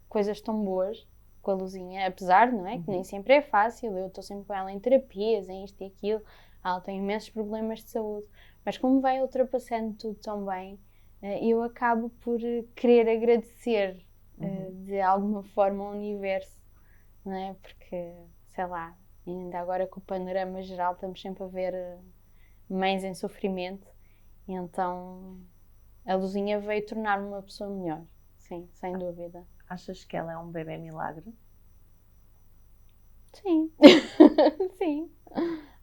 coisas tão boas com a Luzinha, apesar, não é? Que nem sempre é fácil, eu estou sempre com ela em terapias, em isto e aquilo, ela tem imensos problemas de saúde, mas como vai ultrapassando tudo tão bem, eu acabo por querer agradecer de alguma forma ao universo, não é? Porque, sei lá, ainda agora com o panorama geral estamos sempre a ver mães em sofrimento, e então a Luzinha veio tornar-me uma pessoa melhor, sim, sem dúvida.
Achas que ela é um bebê milagre?
Sim, sim,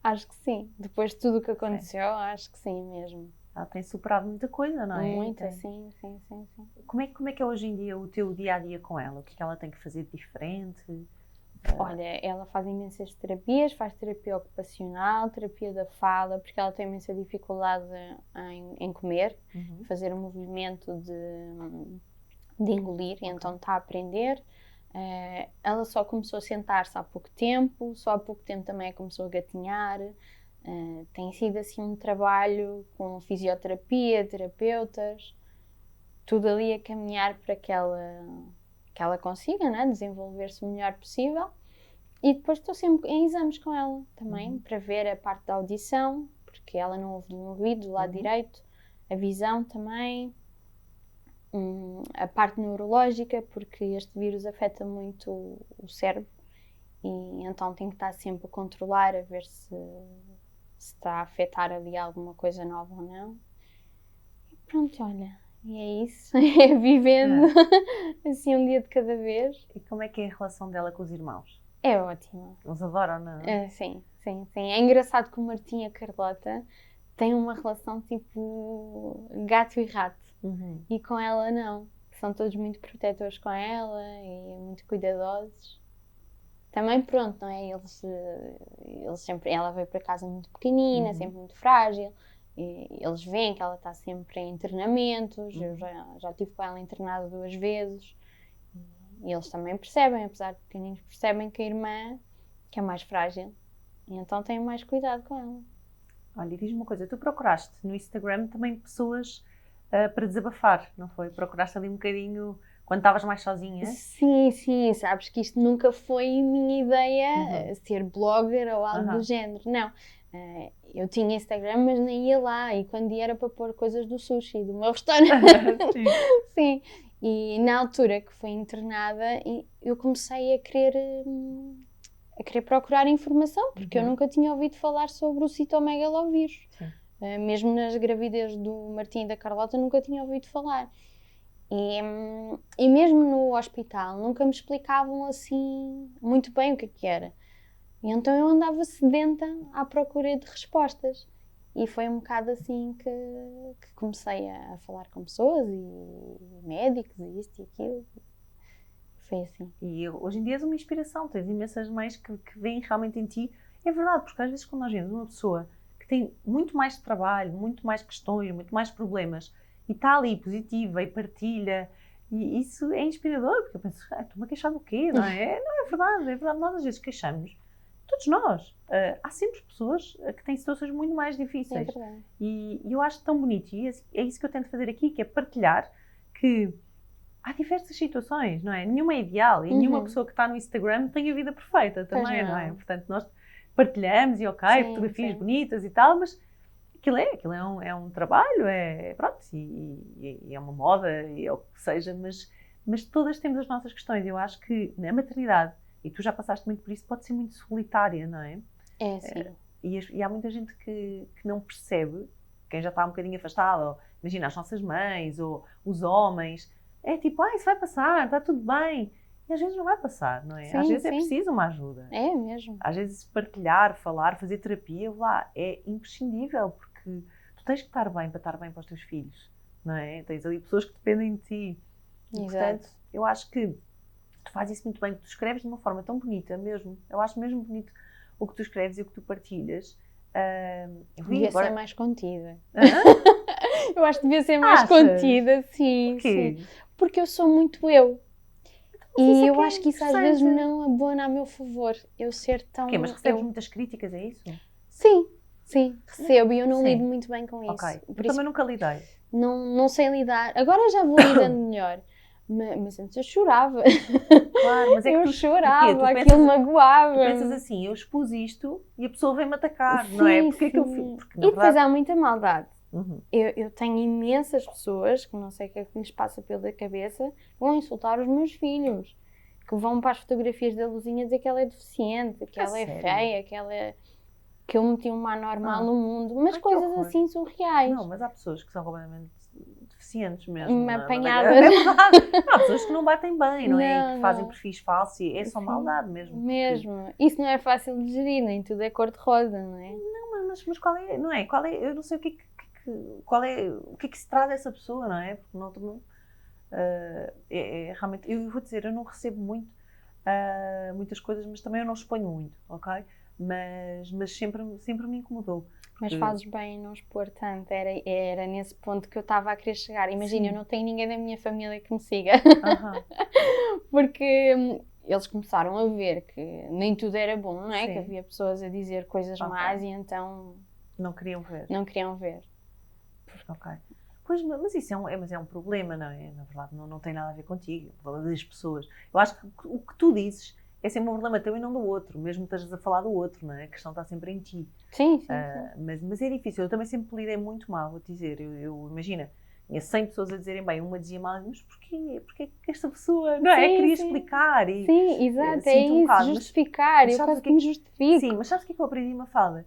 acho que sim. Depois de tudo o que aconteceu, acho que sim mesmo.
Ela tem superado muita coisa, não é?
Muita, sim.
Como é que é hoje em dia o teu dia-a-dia com ela? O que é que ela tem que fazer de diferente?
Olha, ela faz imensas terapias, faz terapia ocupacional, terapia da fala, porque ela tem imensa dificuldade em comer, fazer o movimento de engolir, e então está a aprender. Ela só começou a sentar-se há pouco tempo, só há pouco tempo também começou a gatinhar. Tem sido assim um trabalho com fisioterapia, terapeutas, tudo ali a caminhar para que ela consiga, né, desenvolver-se o melhor possível. E depois estou sempre em exames com ela também, para ver a parte da audição, porque ela não ouve de um ouvido, do lado direito, a visão também, a parte neurológica, porque este vírus afeta muito o cérebro, e então tenho que estar sempre a controlar, a ver se está a afetar ali alguma coisa nova ou não. E pronto, olha, e é isso, é vivendo assim um dia de cada vez.
E como é que é a relação dela com os irmãos?
É ótima.
Eles adoram, não é?
Sim. É engraçado que o Martim e a Carlota têm uma relação tipo gato e rato. E com ela não. São todos muito protetores com ela e muito cuidadosos. Também pronto, não é? Eles sempre, ela veio para casa muito pequenina, sempre muito frágil. E eles veem que ela está sempre em internamentos. Eu já estive com ela internada 2 vezes. E eles também percebem, apesar de pequeninos, percebem que a irmã, que é mais frágil, e então têm mais cuidado com ela.
Olha, diz-me uma coisa, tu procuraste no Instagram também pessoas para desabafar, não foi? Procuraste ali um bocadinho quando estavas mais sozinha?
Sim, sabes que isto nunca foi minha ideia, ser blogger ou algo do género, não. Eu tinha Instagram, mas nem ia lá, e quando ia era para pôr coisas do sushi, do meu restaurante. Sim. E na altura que fui internada, eu comecei a querer procurar informação, porque eu nunca tinha ouvido falar sobre o citomegalovírus. Mesmo nas gravidez do Martim e da Carlota, nunca tinha ouvido falar. E mesmo no hospital, nunca me explicavam assim muito bem o que era. E então eu andava sedenta à procura de respostas. E foi um bocado assim que comecei a falar com pessoas e médicos e isto e aquilo. Foi assim.
E hoje em dia és uma inspiração, tens imensas mães que veem realmente em ti. É verdade, porque às vezes quando nós vemos uma pessoa que tem muito mais trabalho, muito mais questões, muito mais problemas, e está ali positiva e partilha, e isso é inspirador, porque eu penso, estou-me a queixar do quê, não é? Não, é verdade, nós às vezes queixamos. Todos nós. Há sempre pessoas que têm situações muito mais difíceis. E eu acho tão bonito, e é isso que eu tento fazer aqui, que é partilhar que há diversas situações, não é? Nenhuma é ideal, e nenhuma pessoa que está no Instagram tem a vida perfeita também, não é? Portanto, nós partilhamos e fotografias bonitas e tal, mas aquilo é um trabalho, pronto, e é uma moda, e é o que seja, mas todas temos as nossas questões. Eu acho que na maternidade, e tu já passaste muito por isso, pode ser muito solitária, não é?
Sim.
E há muita gente que não percebe, quem já está um bocadinho afastado, ou, imagina as nossas mães, ou os homens, é tipo, isso vai passar, está tudo bem. E às vezes não vai passar, não é? Às vezes é preciso uma ajuda.
É mesmo.
Às vezes partilhar, falar, fazer terapia, é imprescindível, porque tu tens que estar bem para estar bem para os teus filhos, não é? Tens ali pessoas que dependem de ti. E, portanto, eu acho que tu fazes isso muito bem, tu escreves de uma forma tão bonita mesmo. Eu acho mesmo bonito o que tu escreves e o que tu partilhas.
Devia ser mais contida. Eu acho que devia ser mais contida, sim. Porque eu sou muito eu. E eu acho que isso às vezes não abona a meu favor. Eu ser tão...
Mas recebes muitas críticas, é isso?
Sim, recebo e eu não lido muito bem com isso.
Eu também nunca lidei.
Não sei lidar. Agora já vou lidando melhor. Mas antes eu chorava.
Claro, mas é que
eu chorava, aquilo magoava.
Tu pensas assim, eu expus isto e a pessoa vem-me atacar, não é? Porque é que eu fiz?
E depois há muita maldade. Eu tenho imensas pessoas, que não sei o que é que lhes passa pela cabeça, que vão insultar os meus filhos, que vão para as fotografias da Luzinha dizer que ela é deficiente, que ela é feia, que eu meti uma anormal no mundo, mas coisas assim surreais.
Não, mas há pessoas que são completamente deficientes mesmo.
Apanhadas.
É verdade. Há pessoas que não batem bem, não é? E que fazem perfis falsos e é só maldade mesmo.
Mesmo. Isso não é fácil de gerir, nem tudo é cor-de-rosa, não é?
Não, mas qual é, não é? Qual é, eu não sei o que é que se traz dessa pessoa, não é? Porque não realmente, eu vou dizer, eu não recebo muitas coisas, mas também eu não exponho muito, ok? Mas sempre me incomodou.
Mas fazes bem em não expor tanto, era nesse ponto que eu estava a querer chegar. Imagina, eu não tenho ninguém da minha família que me siga. Porque eles começaram a ver que nem tudo era bom, não é? Sim. Que havia pessoas a dizer coisas más e então...
Não queriam ver.
Não queriam ver.
Ok. Pois, mas isso é um problema, não é? Na verdade, não tem nada a ver contigo, o problema das pessoas. Eu acho que o que tu dizes é sempre um problema teu e não do outro, mesmo que estejas a falar do outro, não é? A questão está sempre em ti.
Sim.
Mas é difícil, eu também sempre lidei muito mal, vou-te dizer. Eu imagina, tinha 100 pessoas a dizerem bem, uma dizia mal, mas porquê que esta pessoa, não é? Queria explicar.
Sim, exato, é isso, justificar, eu quero que me justifique.
Sim, mas sabes o que é que eu aprendi, Mafalda?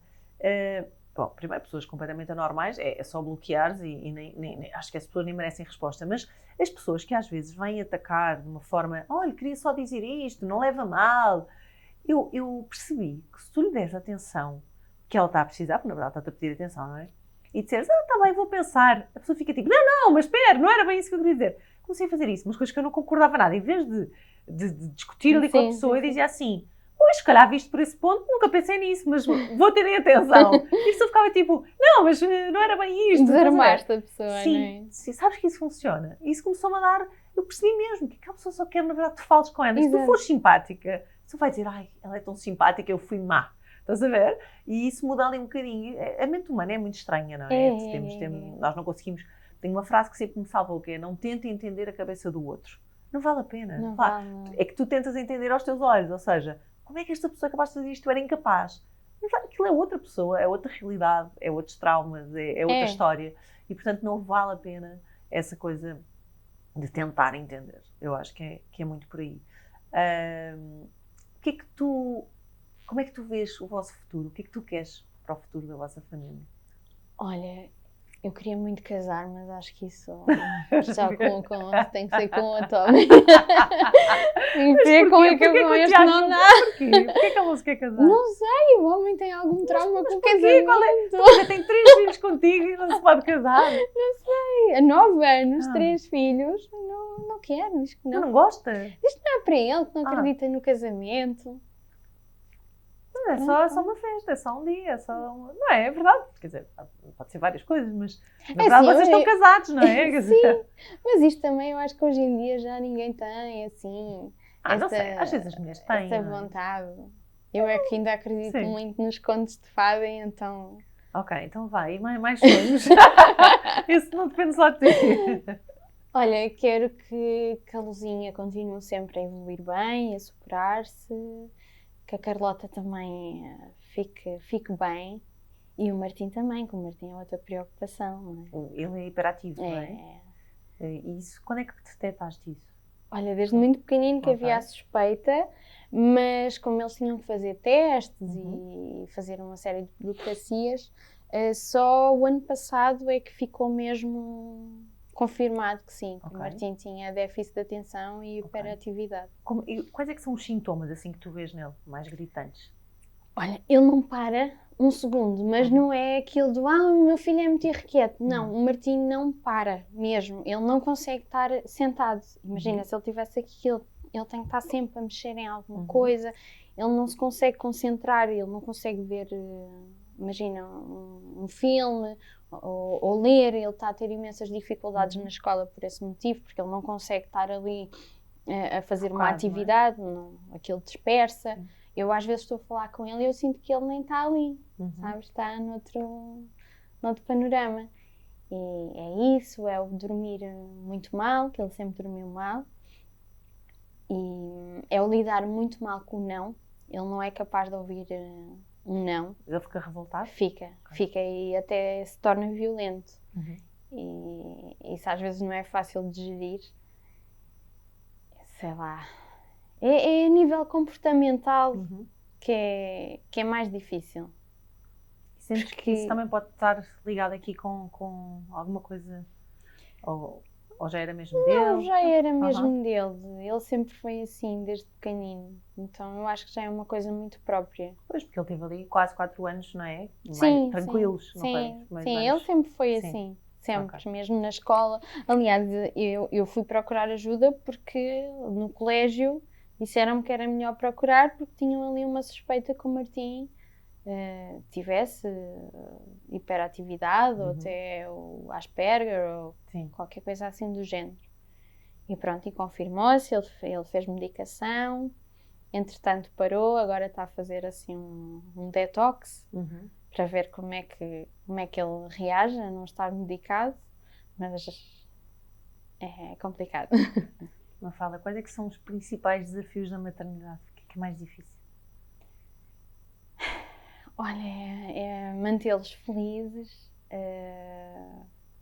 Bom, primeiro, pessoas completamente anormais, é só bloqueares e nem acho que as pessoas nem merecem resposta, mas as pessoas que às vezes vêm atacar de uma forma, olha, queria só dizer isto, não leva mal. Eu percebi que se tu lhe deres atenção que ela está a precisar, porque na verdade está-te a pedir atenção, não é? E disseres, está bem, vou pensar. A pessoa fica tipo, não, mas espera, não era bem isso que eu queria dizer. Comecei a fazer isso, umas coisas que eu não concordava nada. Em vez de discutir ali com a pessoa, eu dizia assim, pois, se calhar visto por esse ponto, nunca pensei nisso, mas vou ter em atenção. E a pessoa ficava tipo, não, mas não era bem isto.
Desarmaste a pessoa,
sim,
não é?
Sim, sabes que isso funciona. Isso começou-me a dar, eu percebi mesmo que a pessoa só quer, na verdade, que tu fales com ela. Se tu fores simpática, você vai dizer, ai, ela é tão simpática, eu fui má. Estás a ver? E isso muda ali um bocadinho. A mente humana é muito estranha, não é? Nós não conseguimos. Tem uma frase que sempre me salvou, que é, não tenta entender a cabeça do outro. Não vale a pena.
Não vale.
É que tu tentas entender aos teus olhos, ou seja, como é que esta pessoa é capaz de fazer isto? Tu era incapaz. Mas aquilo é outra pessoa, é outra realidade, é outros traumas, é outra história. E, portanto, não vale a pena essa coisa de tentar entender. Eu acho que é muito por aí. Como é que tu vês o vosso futuro? O que é que tu queres para o futuro da vossa família?
Olha, eu queria muito casar, mas acho que isso já tem que ser com outro homem. Tem que ser com este não dá.
Porquê? Porquê que ela se quer casar?
Não sei, o homem tem algum trauma com o casamento.
Já tem 3 filhos contigo e não se pode casar.
Não sei, há 9 anos, 3 filhos, não quero, diz que não.
Não gosta?
Isto não é para ele, que não acredita no casamento.
É só uma festa, é só um dia, não é verdade, quer dizer, pode ser várias coisas, mas na verdade vocês estão casados, não é?
Sim, mas isto também eu acho que hoje em dia já ninguém tem, assim,
não sei, às vezes as mulheres têm,
essa vontade. Eu é que ainda acredito muito nos contos de fada, então...
Ok, então vai, mais sonhos. Isso não depende só de ti.
Olha, quero que a Luzinha continue sempre a evoluir bem, a superar-se, que a Carlota também fique bem e o Martim também, que o Martim é outra preocupação, não é?
Ele é hiperativo, não é? E isso, quando é que detectaste isso?
Olha, desde muito pequenino que havia a suspeita, mas como eles tinham que fazer testes e fazer uma série de burocracias, só o ano passado é que ficou mesmo confirmado que sim, que o Martim tinha déficit de atenção e hiperatividade.
Quais é que são os sintomas assim que tu vês nele, mais gritantes?
Olha, ele não para um segundo, mas não é aquilo do o meu filho é muito irrequieto. Não, o Martim não para mesmo. Ele não consegue estar sentado. Imagina, se ele estivesse aqui, ele tem que estar sempre a mexer em alguma coisa. Ele não se consegue concentrar, ele não consegue ver, imagina, um filme ou ler. Ele está a ter imensas dificuldades na escola por esse motivo, porque ele não consegue estar ali a fazer uma atividade, aquilo dispersa. Eu às vezes estou a falar com ele e eu sinto que ele nem está ali, sabes? Está noutro panorama. E é isso, é o dormir muito mal, que ele sempre dormiu mal. E é o lidar muito mal com o não. Ele não é capaz de ouvir Não.
Ele fica revoltado?
Fica e até se torna violento.
Uhum.
E isso às vezes não é fácil de gerir. Sei lá. É a nível comportamental que é mais difícil.
Sentes que isso também pode estar ligado aqui com alguma coisa? Ou já era mesmo dele?
Não, já era mesmo dele. Ele sempre foi assim, desde pequenino. Então eu acho que já é uma coisa muito própria.
Pois, porque ele teve ali quase 4 anos, não é?
Sim,
tranquilos,
sim,
não foi?
Sim, ele sempre foi assim. Sempre, mesmo na escola. Aliás, eu fui procurar ajuda porque no colégio disseram-me que era melhor procurar porque tinham ali uma suspeita que o Martim tivesse hiperatividade ou até o Asperger ou qualquer coisa assim do género. E pronto, e confirmou-se, ele fez medicação, entretanto parou, agora está a fazer assim um detox para ver como é que ele reage a não estar medicado, mas é complicado.
Mafalda, quais é que são os principais desafios da maternidade? O que é mais difícil?
Olha, é mantê-los felizes,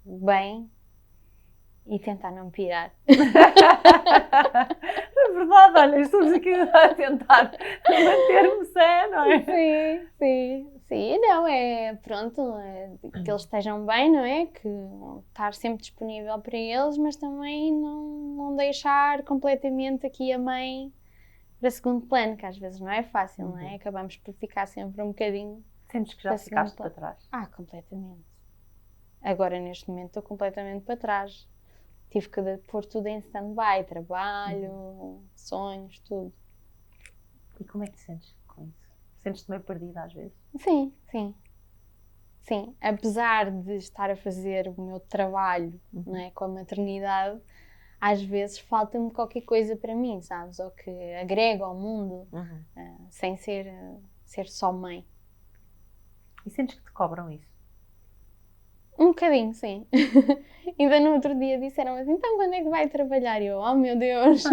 bem e tentar não pirar.
É verdade, olha, estamos aqui a tentar manter-me sã, não é?
Sim. Não, pronto, que eles estejam bem, não é? Que estar sempre disponível para eles, mas também não deixar completamente aqui a mãe para segundo plano, que às vezes não é fácil, não é? Acabamos por ficar sempre um bocadinho.
Sentes que já ficaste para trás?
Completamente. Agora, neste momento, estou completamente para trás. Tive que pôr tudo em stand-by, trabalho, sonhos, tudo.
E como é que te sentes com isso? Sentes-te meio perdida às vezes?
Sim. Apesar de estar a fazer o meu trabalho, não é, com a maternidade, às vezes falta-me qualquer coisa para mim, sabes? Ou que agrega ao mundo, sem ser só mãe.
E sentes que te cobram isso?
Um bocadinho, sim. Ainda no outro dia disseram assim, então quando é que vai trabalhar? E eu, oh meu Deus!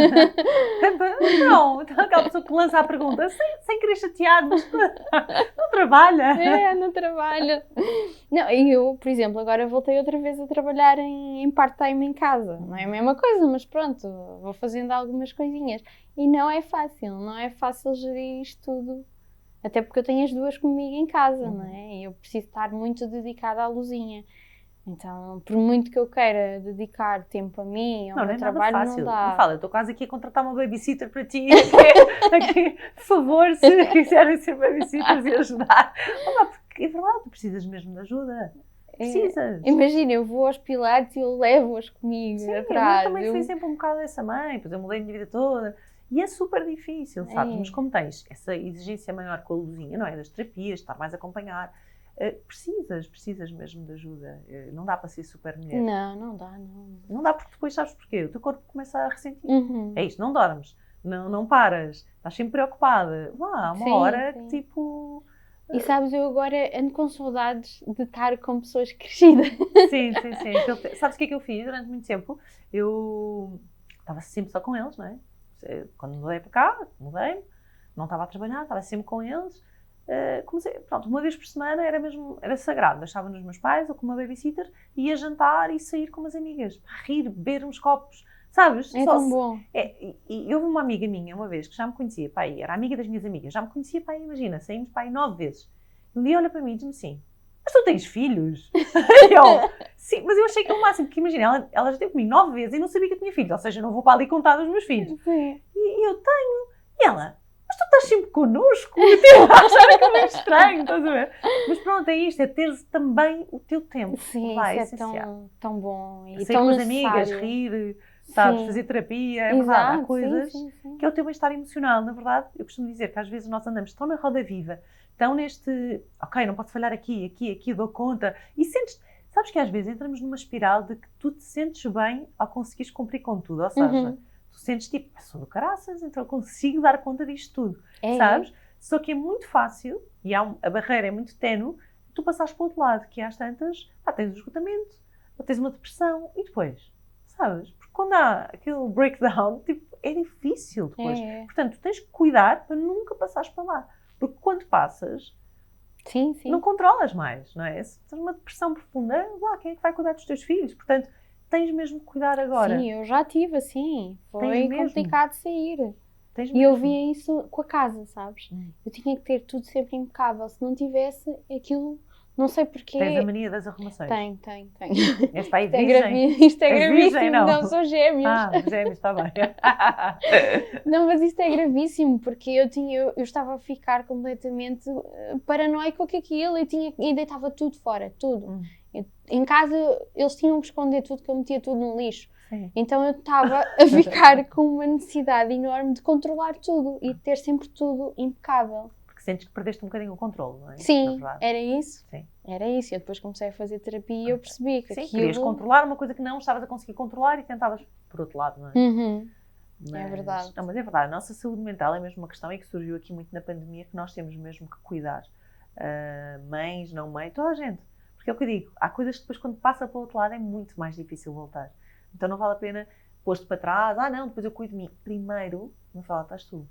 Não, aquela pessoa que lança a pergunta sem querer chatear, mas não trabalha.
Não trabalho. Não, e eu, por exemplo, agora voltei outra vez a trabalhar em part-time em casa. Não é a mesma coisa, mas pronto, vou fazendo algumas coisinhas. E não é fácil gerir isto tudo. Até porque eu tenho as duas comigo em casa, não é? E eu preciso estar muito dedicada à Luzinha. Então, por muito que eu queira dedicar tempo a mim, ao meu trabalho, não dá.
Não fala, eu estou quase aqui a contratar uma babysitter para ti. Aqui, por favor, se quiserem ser babysitters e ajudar. Porque é verdade, tu precisas mesmo de ajuda. Precisas.
Imagina, eu vou aos pilates e eu levo-os comigo atrás.
Eu também fui sempre um bocado essa mãe, pois eu mudei a minha vida toda. E é super difícil, sabes? Mas como tens essa exigência maior com a Luzinha, não é? Das terapias, estar mais a acompanhar. Precisas mesmo de ajuda. Não dá para ser super mulher.
Não dá.
Não dá porque depois sabes porquê? O teu corpo começa a ressentir. É isto, não dormes, não paras, estás sempre preocupada. Há uma hora que tipo...
E sabes, eu agora ando com saudades de estar com pessoas crescidas.
Sim. Sabes o que é que eu fiz durante muito tempo? Eu estava sempre só com eles, não é? Quando mudei para cá, mudei-me, não estava a trabalhar, estava sempre com eles. Comecei, pronto, uma vez por semana era sagrado, deixava nos meus pais ou com uma babysitter, ia jantar e sair com umas amigas, rir, beber uns copos, sabes?
Tão bom.
E houve uma amiga minha uma vez que já me conhecia, pai, era amiga das minhas amigas, já me conhecia, pai, imagina, saímos pai 9 vezes. E um dia olha para mim e diz-me assim, mas tu tens filhos? E eu, sim, mas eu achei que é o máximo, porque imagina, ela já esteve comigo 9 vezes e não sabia que eu tinha filhos, ou seja, não vou para ali contar dos meus filhos.
Sim.
E eu tenho. E ela, mas tu estás sempre connosco? Eu achava que é meio estranho, estás a ver? Mas pronto, é isto, é ter também o teu tempo.
Sim, isso é tão bom. E
sair
tão
com as
necessário.
amigas, rir, sabes, fazer terapia, é verdade, há coisas que é o teu bem-estar emocional, na verdade. Eu costumo dizer que às vezes nós andamos tão na roda viva, tão neste, ok, não posso falhar aqui, dou conta, e sabes que às vezes entramos numa espiral de que tu te sentes bem ao conseguires cumprir com tudo, ou seja, tu sentes tipo, sou do caraças, então eu consigo dar conta disto tudo, sabes? Só que é muito fácil, e a barreira é muito ténue, tu passares para o outro lado, que às tantas, tens um esgotamento, tens uma depressão, e depois, sabes? Porque quando há aquele breakdown, tipo, é difícil depois. Portanto, tu tens que cuidar para nunca passares para lá. Porque quando passas,
Sim, sim.
Não controlas mais, não é? Se tens uma depressão profunda, lá, quem é que vai cuidar dos teus filhos? Portanto, tens mesmo que cuidar agora.
Sim, eu já tive assim. Foi
Tens mesmo.
complicado sair.
Tens
E
mesmo.
eu via isso com a casa, sabes? Eu tinha que ter tudo sempre impecável. Se não tivesse aquilo, não sei porquê.
Tens a mania das arrumações.
Tenho.
És para aí
Isto é
virgem.
isto é
És
gravíssimo.
virgem, não?
Sou gêmeos.
Gêmeos, está bem.
Não, mas isto é gravíssimo, porque eu estava a ficar completamente paranoica com aquilo e deitava tudo fora, tudo. Em casa eles tinham que esconder tudo, que eu metia tudo no lixo.
Sim.
Então eu estava a ficar com uma necessidade enorme de controlar tudo e de ter sempre tudo impecável.
Porque sentes que perdeste um bocadinho o controle, não é?
Sim, era isso.
Sim.
Era isso. Eu depois comecei a fazer terapia e eu percebi que
sim,
aquilo...
querias controlar uma coisa que não estavas a conseguir controlar e tentavas por outro lado, não é?
Mas, é verdade.
Não, mas é verdade. A nossa saúde mental é mesmo uma questão e que surgiu aqui muito na pandemia, que nós temos mesmo que cuidar. Mães, não mães, toda a gente. Porque é o que eu digo, há coisas que depois quando passa para o outro lado é muito mais difícil voltar. Então não vale a pena pôr-te para trás, não, depois eu cuido de mim. Primeiro, me fala, estás tu.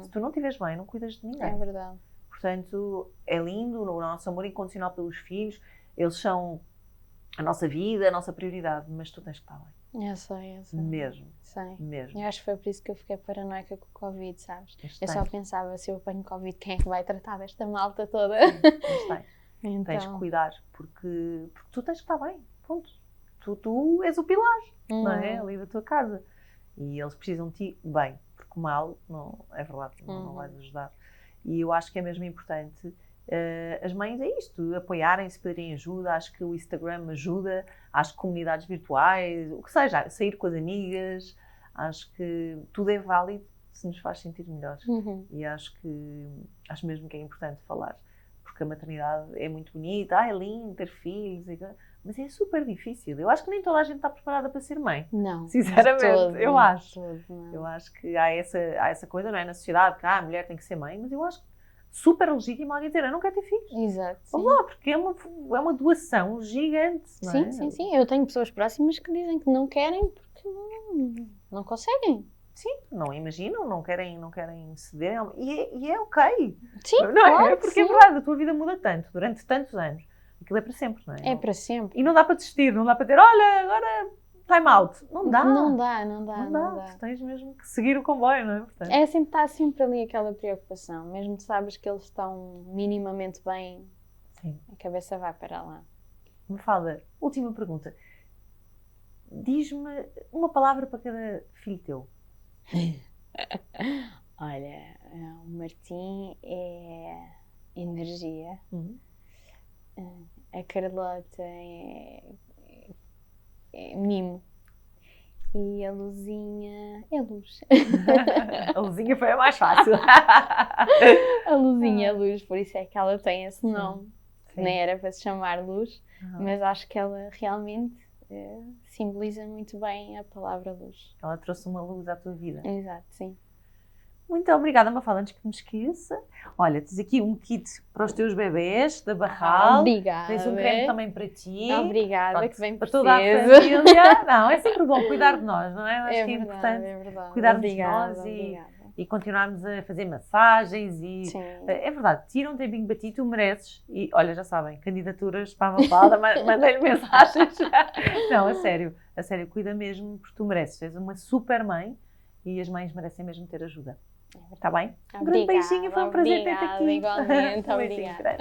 Se tu não estiveres bem, não cuidas de ninguém.
É verdade.
Portanto, é lindo o nosso amor incondicional pelos filhos, eles são a nossa vida, a nossa prioridade, mas tu tens que estar bem.
Eu sei.
Mesmo.
Sei.
Mesmo.
Eu acho que foi por isso que eu fiquei paranoica com o Covid, sabes?
Este
eu só pensava, se eu apanho Covid, quem é que vai tratar desta malta toda?
Então, tens que cuidar, porque tu tens que estar bem, ponto. Tu és o pilar, não é? Ali da tua casa. E eles precisam de ti bem, porque o mal, não, é verdade, não vais ajudar. E eu acho que é mesmo importante as mães, é isto, apoiarem-se, pedirem ajuda. Acho que o Instagram ajuda, acho que comunidades virtuais, o que seja, sair com as amigas, acho que tudo é válido se nos faz sentir melhores. E acho mesmo que é importante falar, porque a maternidade é muito bonita, é lindo ter filhos, mas é super difícil. Eu acho que nem toda a gente está preparada para ser mãe.
Não.
Sinceramente, eu acho.
Não.
Eu acho que há essa coisa, não é, na sociedade, que a mulher tem que ser mãe, mas eu acho que super legítimo alguém dizer, eu não quero ter filhos.
Exato.
Vamos lá, porque é uma doação gigante, não é?
Sim. Eu tenho pessoas próximas que dizem que não querem porque não conseguem.
Sim, não imaginam, não querem ceder. E é ok.
Sim,
não é?
claro,
Porque é verdade, a tua vida muda tanto, durante tantos anos. Aquilo é para sempre, não é?
É para sempre.
E não dá para desistir, não dá para ter, olha, agora time out. Não dá.
Não dá.
Tu tens mesmo que seguir o comboio, não é? Portanto,
está sempre ali aquela preocupação. Mesmo que sabes que eles estão minimamente bem,
sim.
A cabeça vai para lá.
Mafalda, última pergunta. Diz-me uma palavra para cada filho teu.
Olha, o Martim é energia. A Carlota é mimo. E a Luzinha é luz.
A Luzinha foi a mais fácil.
A Luzinha é luz, por isso é que ela tem esse nome.
Sim.
Nem era para se chamar Luz, mas acho que ela realmente simboliza muito bem a palavra luz.
Ela trouxe uma luz à tua vida.
Exato, sim.
Muito obrigada, Mafalda, antes que me esqueça. Olha, tens aqui um kit para os teus bebés, da Barral.
Obrigada.
Tens um creme também para ti.
Obrigada,
pronto,
que bem
para toda a família. Não, é sempre bom cuidar de nós, não é? Acho que é importante cuidarmos de nós e continuarmos a fazer massagens.
Sim.
É verdade, tira um tempinho para ti, tu mereces. E olha, já sabem, candidaturas para a Mafalda, mandem-lhe mensagens. Não, a sério, cuida mesmo, porque tu mereces. És uma super mãe e as mães merecem mesmo ter ajuda. Está bem? Um grande beijinho, foi um prazer ter-te aqui.
Igualmente, obrigada.